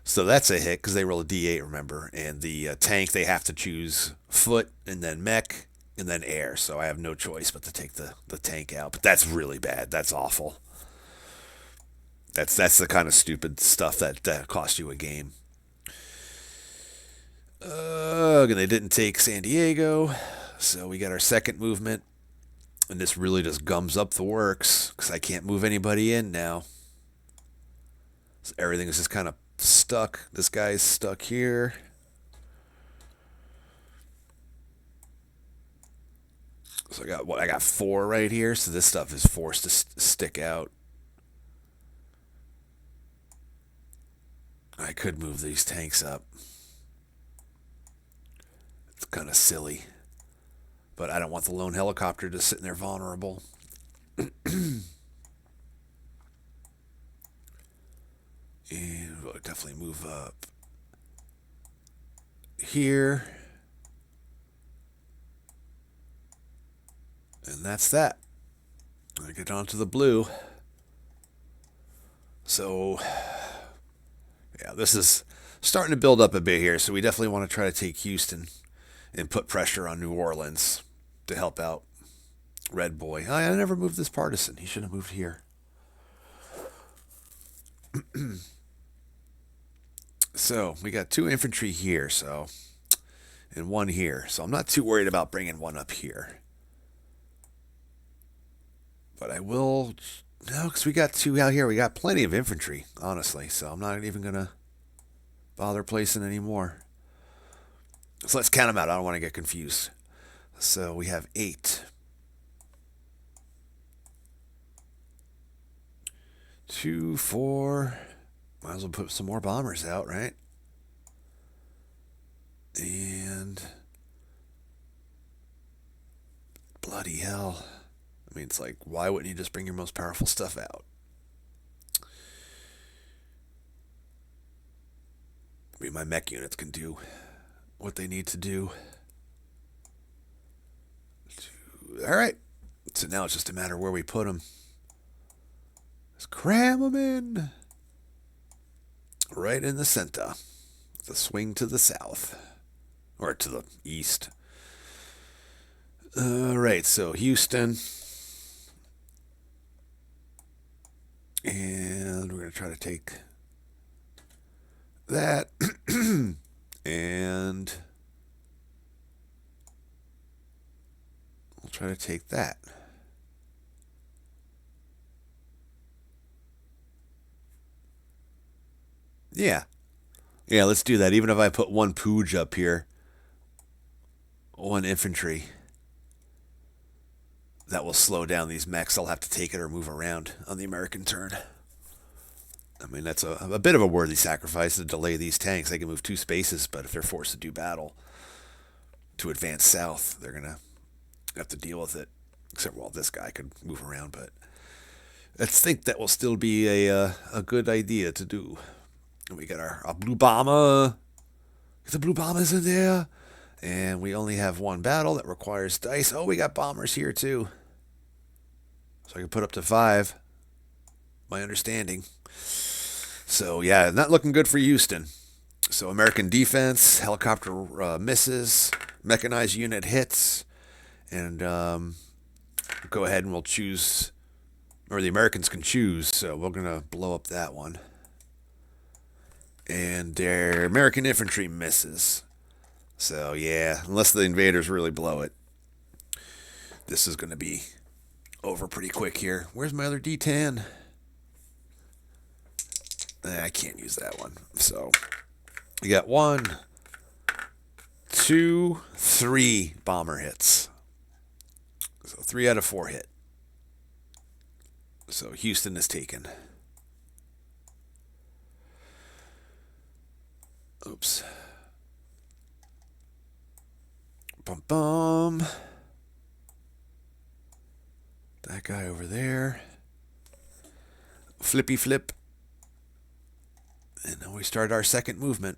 So that's a hit because they roll a d8, remember. And the tank, they have to choose foot and then mech and then air. So I have no choice but to take the tank out. But that's really bad. That's awful. That's the kind of stupid stuff that cost you a game. And they didn't take San Diego. So we got our second movement. And this really just gums up the works because I can't move anybody in now. So everything is just kind of stuck. This guy's stuck here. So I got 4 right here. So this stuff is forced to stick out. I could move these tanks up. It's kind of silly. But I don't want the lone helicopter just sitting there vulnerable. And we'll definitely move up here. And that's that. I get on to the blue. So, yeah, this is starting to build up a bit here. So we definitely want to try to take Houston and put pressure on New Orleans to help out Red Boy. I never moved this partisan. He should have moved here. So we got 2 infantry here, and 1 here. So I'm not too worried about bringing 1 up here. But I will, no, because we got 2 out here. We got plenty of infantry, honestly. So I'm not even going to bother placing any more. So let's count them out. I don't want to get confused. So we have 8. 2, 4. Might as well put some more bombers out, right? And bloody hell. I mean, it's like, why wouldn't you just bring your most powerful stuff out? I mean, my mech units can do what they need to do. All right. So now it's just a matter where we put them. Let's cram them in. Right in the center. The swing to the south. Or to the east. All right, so Houston. And we're going to try to take that. And we'll try to take that. Yeah. Yeah, let's do that. Even if I put 1 Pooj up here, 1 infantry, that will slow down these mechs. I'll have to take it or move around on the American turn. I mean, that's a bit of a worthy sacrifice to delay these tanks. They can move 2 spaces, but if they're forced to do battle to advance south, they're going to have to deal with it. Except, well, this guy could move around, but I think that will still be a good idea to do. We got our blue bomber. The blue bomber's in there. And we only have 1 battle that requires dice. Oh, we got bombers here too. So I can put up to 5. My understanding. So yeah, not looking good for Houston. So American defense, helicopter misses, mechanized unit hits, and go ahead and we'll choose, or the Americans can choose. So we're gonna blow up that one. And their American infantry misses. So yeah, unless the invaders really blow it, this is going to be over pretty quick here. Where's my other D10? I can't use that one. So you got 1, 2, 3 bomber hits. So 3 out of 4 hit. So Houston is taken. Oops. Bum bum. That guy over there. Flippy flip. And then we start our second movement.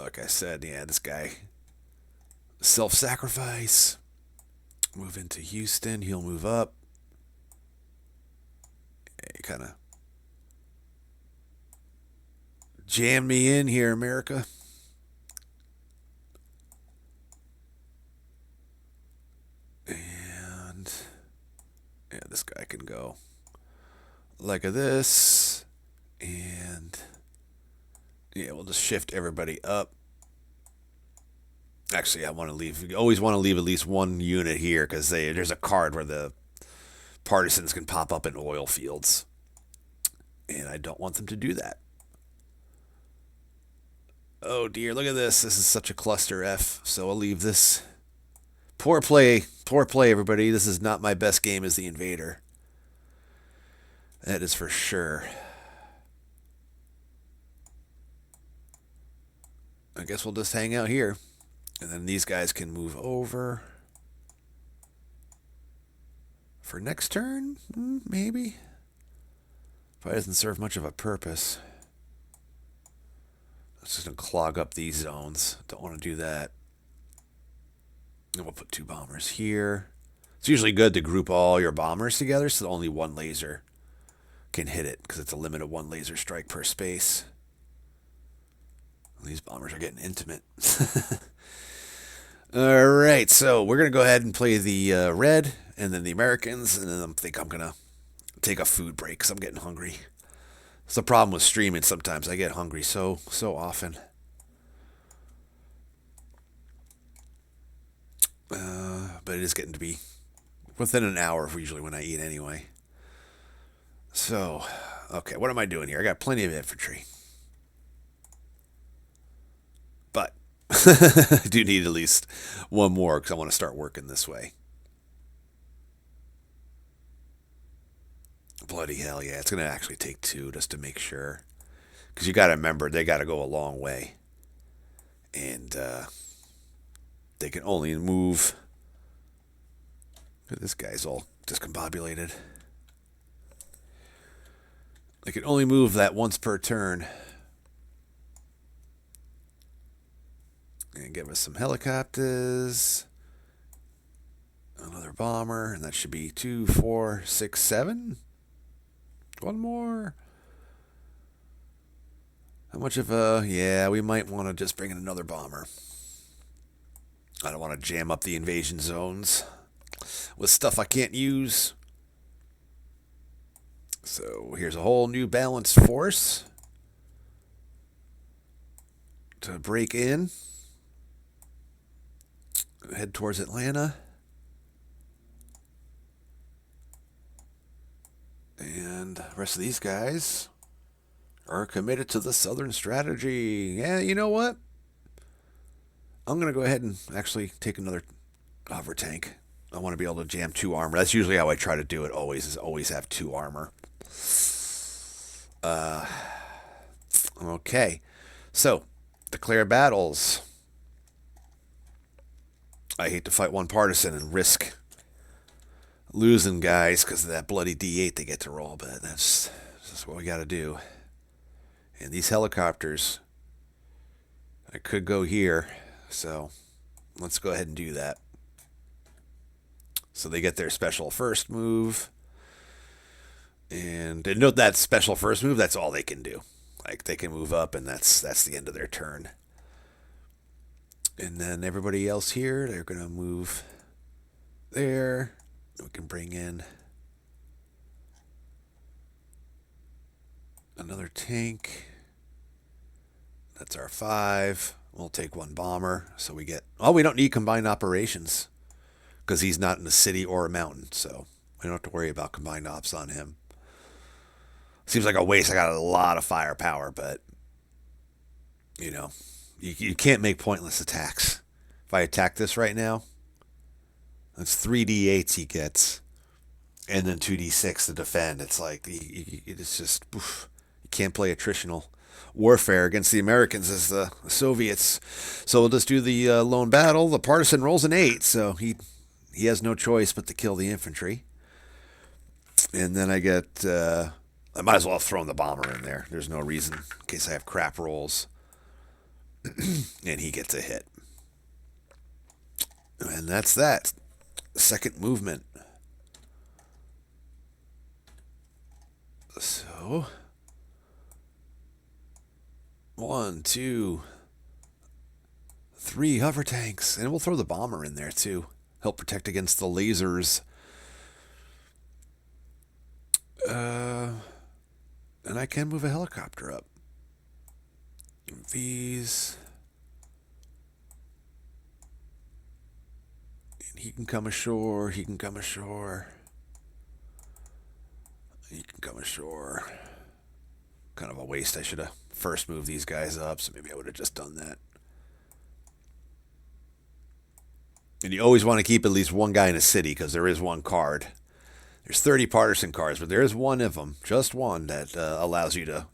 like I said, yeah, this guy, self-sacrifice. Move into Houston. He'll move up. He kind of jam me in here, America. And yeah, this guy can go like this. And yeah, we'll just shift everybody up. Actually, I want to leave. You always want to leave at least one unit here because there's a card where the partisans can pop up in oil fields. And I don't want them to do that. Oh dear, look at this. This is such a cluster F. So I'll leave this. Poor play, everybody. This is not my best game as the invader. That is for sure. I guess we'll just hang out here. And then these guys can move over. For next turn? Maybe. Probably doesn't serve much of a purpose. It's just going to clog up these zones. Don't want to do that. And we'll put 2 bombers here. It's usually good to group all your bombers together so that only one laser can hit it because it's a limit of 1 laser strike per space. These bombers are getting intimate. All right, so we're going to go ahead and play the red and then the Americans, and then I think I'm going to take a food break because I'm getting hungry. It's the problem with streaming sometimes. I get hungry so often. But it is getting to be within an hour usually when I eat anyway. So, okay, what am I doing here? I got plenty of infantry. But I do need at least one more because I want to start working this way. Bloody hell, yeah. It's going to actually take 2 just to make sure. Because you got to remember, they got to go a long way. And they can only move. This guy's all discombobulated. They can only move that once per turn. And give us some helicopters. Another bomber. And that should be 2, 4, 6, 7. One more. How much of a... Yeah, we might want to just bring in another bomber. I don't want to jam up the invasion zones with stuff I can't use. So here's a whole new balanced force to break in. Head towards Atlanta. And the rest of these guys are committed to the Southern strategy. Yeah, you know what? I'm going to go ahead and actually take another hover tank. I want to be able to jam 2 armor. That's usually how I try to do it always have 2 armor. Okay. So, declare battles. I hate to fight one partisan and risk losing guys because of that bloody D8 they get to roll, but that's what we got to do. And these helicopters, I could go here, so let's go ahead and do that. So they get their special first move. And note that special first move, that's all they can do. Like, they can move up, and that's the end of their turn. And then everybody else here, they're going to move there. We can bring in another tank. That's our 5. We'll take 1 bomber. So we get... Oh, we don't need combined operations because he's not in a city or a mountain. So we don't have to worry about combined ops on him. Seems like a waste. I got a lot of firepower, but, you know, you can't make pointless attacks. If I attack this right now, that's 3d8s he gets, and then 2d6 to defend. It's like, it's just, oof. You can't play attritional warfare against the Americans as the Soviets. So we'll just do the lone battle. The partisan rolls an 8, so he has no choice but to kill the infantry. And then I get... I might as well have thrown the bomber in there. There's no reason in case I have crap rolls. and he gets a hit. And that's that. Second movement. So, 1, 2, 3 hover tanks. And we'll throw the bomber in there too. Help protect against the lasers. And I can move a helicopter up. These. And he can come ashore. He can come ashore. He can come ashore. Kind of a waste. I should have first moved these guys up, so maybe I would have just done that. And you always want to keep at least one guy in a city because there is one card. There's 30 partisan cards, but there is one of them, just one, that allows you to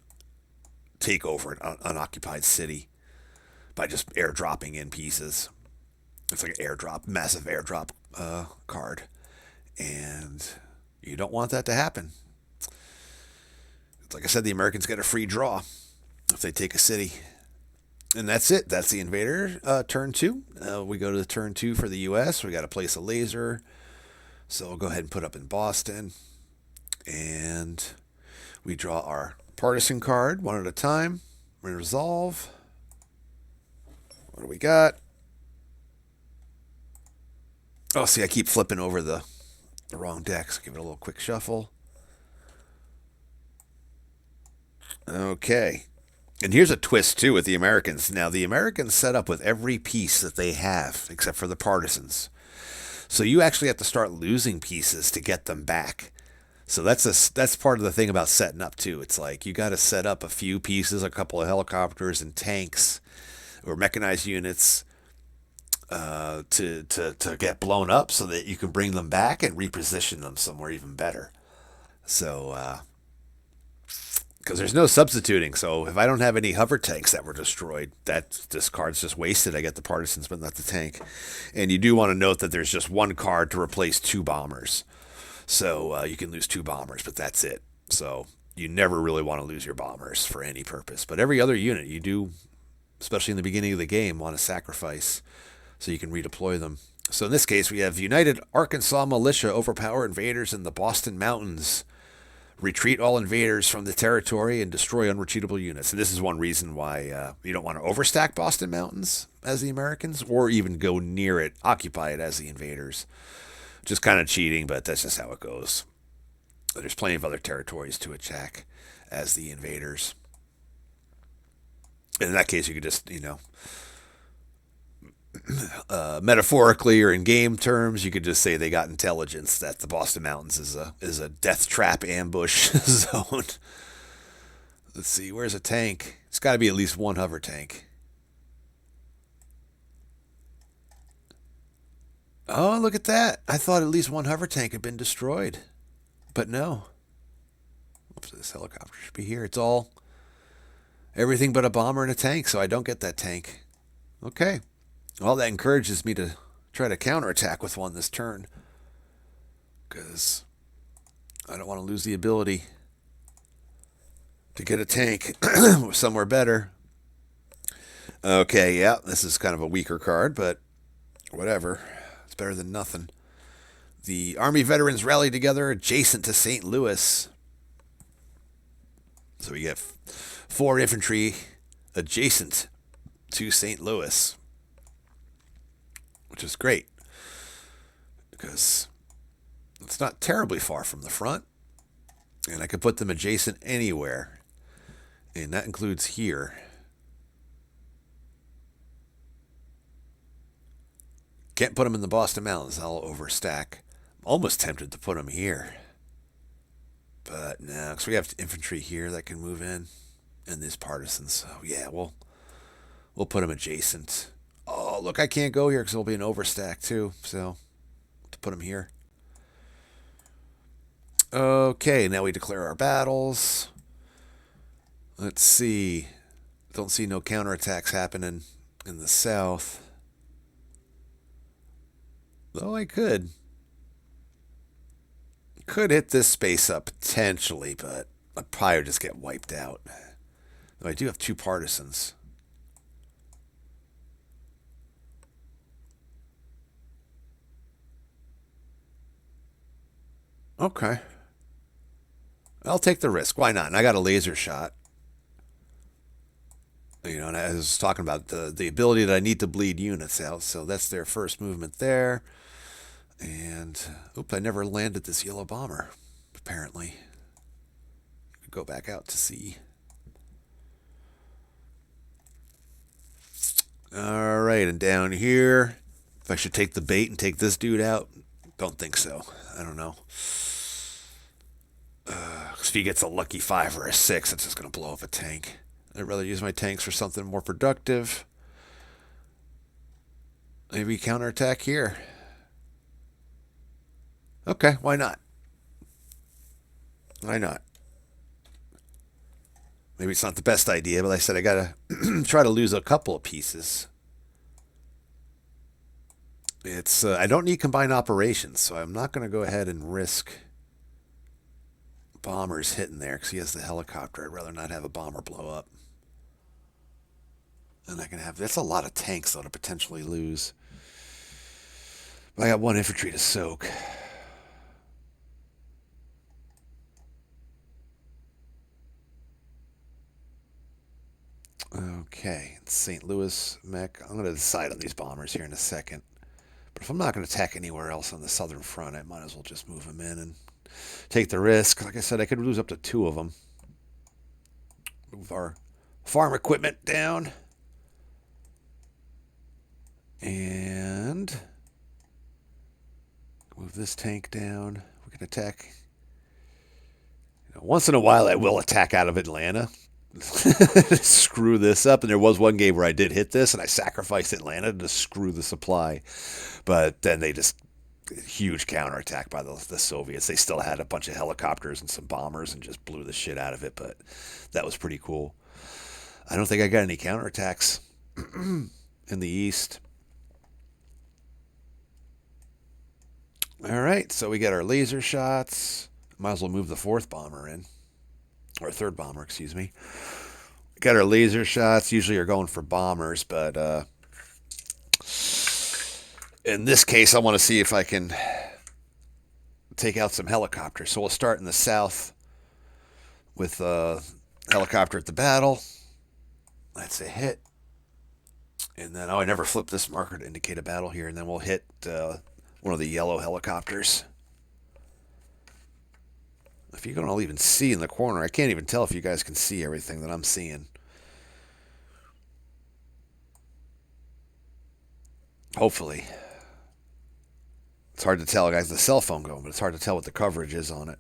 take over an unoccupied city by just airdropping in pieces. It's like an airdrop, massive airdrop card. And you don't want that to happen. It's like I said, the Americans get a free draw if they take a city. And that's it. That's the invader turn 2. We go to the turn 2 for the U.S. We got to place a laser. So we'll go ahead and put up in Boston. And we draw our partisan card one at a time. We resolve. What do we got? Oh, see, I keep flipping over the wrong deck. So give it a little quick shuffle. Okay. And here's a twist, too, with the Americans. Now, the Americans set up with every piece that they have, except for the partisans. So you actually have to start losing pieces to get them back. So that's part of the thing about setting up, too. It's like you got to set up a few pieces, a couple of helicopters and tanks or mechanized units to get blown up so that you can bring them back and reposition them somewhere even better. So, because there's no substituting. So if I don't have any hover tanks that were destroyed, this card's just wasted. I get the partisans, but not the tank. And you do want to note that there's just one card to replace 2 bombers. So you can lose 2 bombers, but that's it. So you never really want to lose your bombers for any purpose. But every other unit you do, especially in the beginning of the game, want to sacrifice so you can redeploy them. So in this case, we have United Arkansas Militia overpower invaders in the Boston Mountains. Retreat all invaders from the territory and destroy unretreatable units. And this is one reason why you don't want to overstack Boston Mountains as the Americans, or even go near it, occupy it as the invaders. Just kind of cheating, but that's just how it goes. There's plenty of other territories to attack as the invaders. In that case, you could just, metaphorically or in game terms, you could just say they got intelligence that the Boston Mountains is a death trap ambush zone. Let's see, where's a tank? It's got to be at least one hover tank. Oh, look at that. I thought at least one hover tank had been destroyed. But no. Oops, this helicopter should be here. It's all everything but a bomber and a tank, so I don't get that tank. Okay. Well, that encourages me to try to counterattack with one this turn. Because I don't want to lose the ability to get a tank somewhere better. Okay, yeah, this is kind of a weaker card, but whatever. It's better than nothing. The Army veterans rally together adjacent to St. Louis. So we get 4 infantry adjacent to St. Louis, which is great because it's not terribly far from the front, and I could put them adjacent anywhere, and that includes here. Can't put them in the Boston Mountains. I'll overstack. I'm almost tempted to put them here, but no, because we have infantry here that can move in, and these partisans. So yeah, we'll put them adjacent. Oh, look, I can't go here because there'll be an overstack too. So to put them here. Okay, now we declare our battles. Let's see. Don't see no counterattacks happening in the south. Though I could hit this space up potentially, but I'd probably just get wiped out. Though I do have 2 partisans. Okay. I'll take the risk. Why not? And I got a laser shot. You know, and I was talking about the ability that I need to bleed units out. So that's their first movement there. And, oops, I never landed this yellow bomber, apparently. Go back out to sea. All right, and down here, if I should take the bait and take this dude out, don't think so. I don't know. 'Cause if he gets a lucky 5 or a 6, it's just going to blow up a tank. I'd rather use my tanks for something more productive. Maybe counterattack here. Okay, why not? Why not? Maybe it's not the best idea, but like I said, I gotta try to lose a couple of pieces. It's I don't need combined operations, so I'm not going to go ahead and risk bombers hitting there because he has the helicopter. I'd rather not have a bomber blow up. And I can have that's a lot of tanks though to potentially lose. But I got 1 infantry to soak. Okay, St. Louis mech. I'm going to decide on these bombers here in a second. But if I'm not going to attack anywhere else on the southern front, I might as well just move them in and take the risk. Like I said, I could lose up to 2 of them. Move our farm equipment down. And move this tank down. We can attack. Once in a while, I will attack out of Atlanta. Screw this up. And there was one game where I did hit this, and I sacrificed Atlanta to screw the supply. But then they just huge counterattack by the Soviets. They still had a bunch of helicopters and some bombers and just blew the shit out of it. But that was pretty cool. I don't think I got any counterattacks in the east. All right, so we got our laser shots. Might as well move the 4th bomber in. Or 3rd bomber, excuse me. We got our laser shots. Usually are going for bombers, but in this case, I want to see if I can take out some helicopters. So we'll start in the south with a helicopter at the battle. That's a hit. And then, I never flipped this marker to indicate a battle here. And then we'll hit one of the yellow helicopters. If you don't even see in the corner, I can't even tell if you guys can see everything that I'm seeing. Hopefully. It's hard to tell, guys. The cell phone going, but it's hard to tell what the coverage is on it.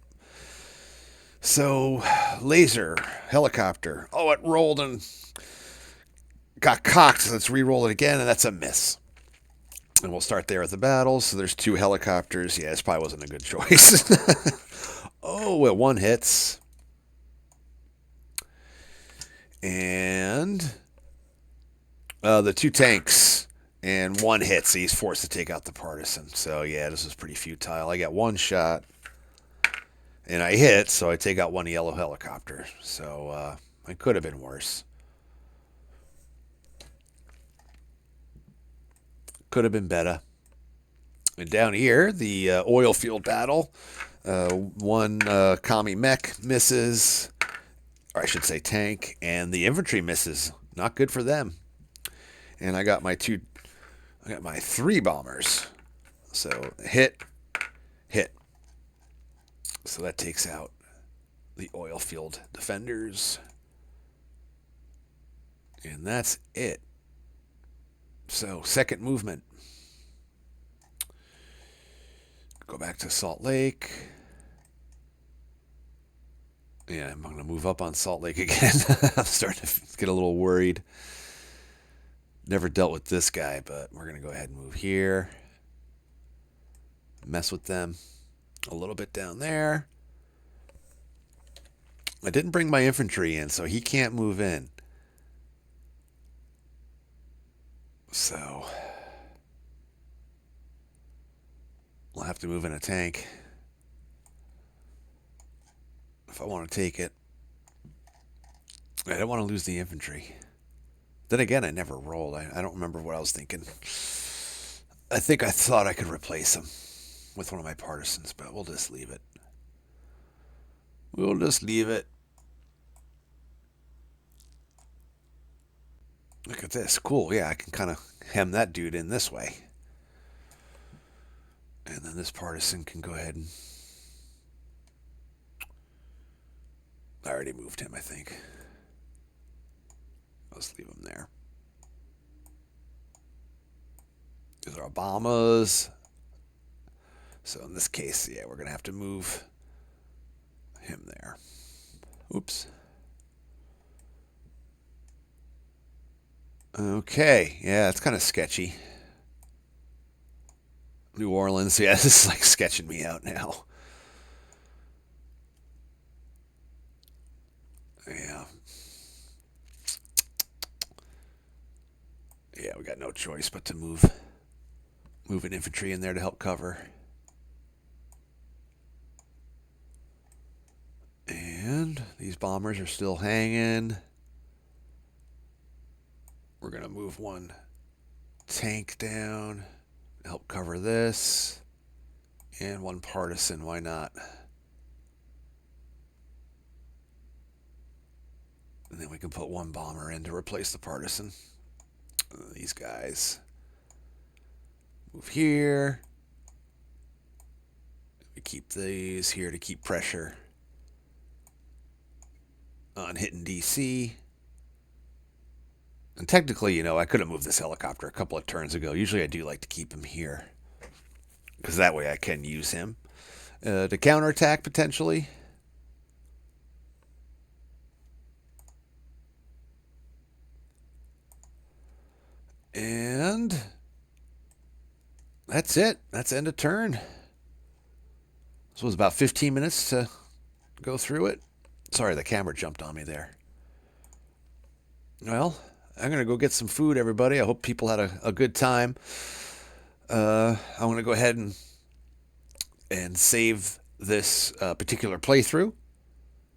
So, laser, helicopter. Oh, it rolled and got cocked, so let's re-roll it again, and that's a miss. And we'll start there at the battle. So there's 2 helicopters. Yeah, this probably wasn't a good choice. Oh, well, 1 hits. And the 2 tanks. And 1 hits. So he's forced to take out the partisan. So, yeah, this is pretty futile. I got 1 shot. And I hit, so I take out 1 yellow helicopter. So it could have been worse. Could have been better. And down here, the oil field battle. 1 commie mech misses, or I should say tank, and the infantry misses. Not good for them. And I got my 3 bombers. So hit. So that takes out the oil field defenders. And that's it. So, second movement. Go back to Salt Lake. Yeah, I'm going to move up on Salt Lake again. I'm starting to get a little worried. Never dealt with this guy, but we're going to go ahead and move here. Mess with them a little bit down there. I didn't bring my infantry in, so he can't move in. So we'll have to move in a tank if I want to take it. I don't want to lose the infantry. Then again, I never rolled. I don't remember what I was thinking. I think I thought I could replace him with one of my partisans, but we'll just leave it. We'll just leave it. Look at this. Cool. Yeah, I can kind of hem that dude in this way. And then this partisan can go ahead and... I already moved him, I think. Let's leave him there. These are Obamas. So in this case, yeah, we're going to have to move him there. Oops. Okay, yeah, it's kind of sketchy. New Orleans, yeah, this is like sketching me out now. Yeah. Yeah, we got no choice but to move an infantry in there to help cover. And these bombers are still hanging. We're going to move one tank down, help cover this. And one partisan, why not? And then we can put one bomber in to replace the partisan. These guys move here. We keep these here to keep pressure on hitting DC. And technically, you know, I could have moved this helicopter a couple of turns ago. Usually I do like to keep him here, because that way I can use him to counterattack potentially. And that's it. That's end of turn. This was about 15 minutes to go through it. Sorry, the camera jumped on me there. Well, I'm going to go get some food, everybody. I hope people had a good time. I'm going to go ahead and save this particular playthrough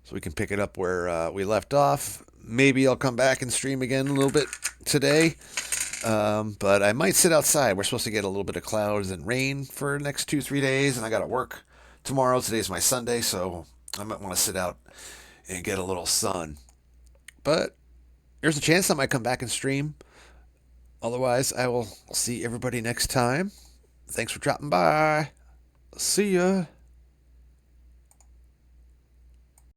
so we can pick it up where we left off. Maybe I'll come back and stream again a little bit today. But I might sit outside. We're supposed to get a little bit of clouds and rain for the next 2-3 days, and I got to work tomorrow. Today's my Sunday, so I might want to sit out and get a little sun. But there's a chance I might come back and stream. Otherwise, I will see everybody next time. Thanks for dropping by. See ya.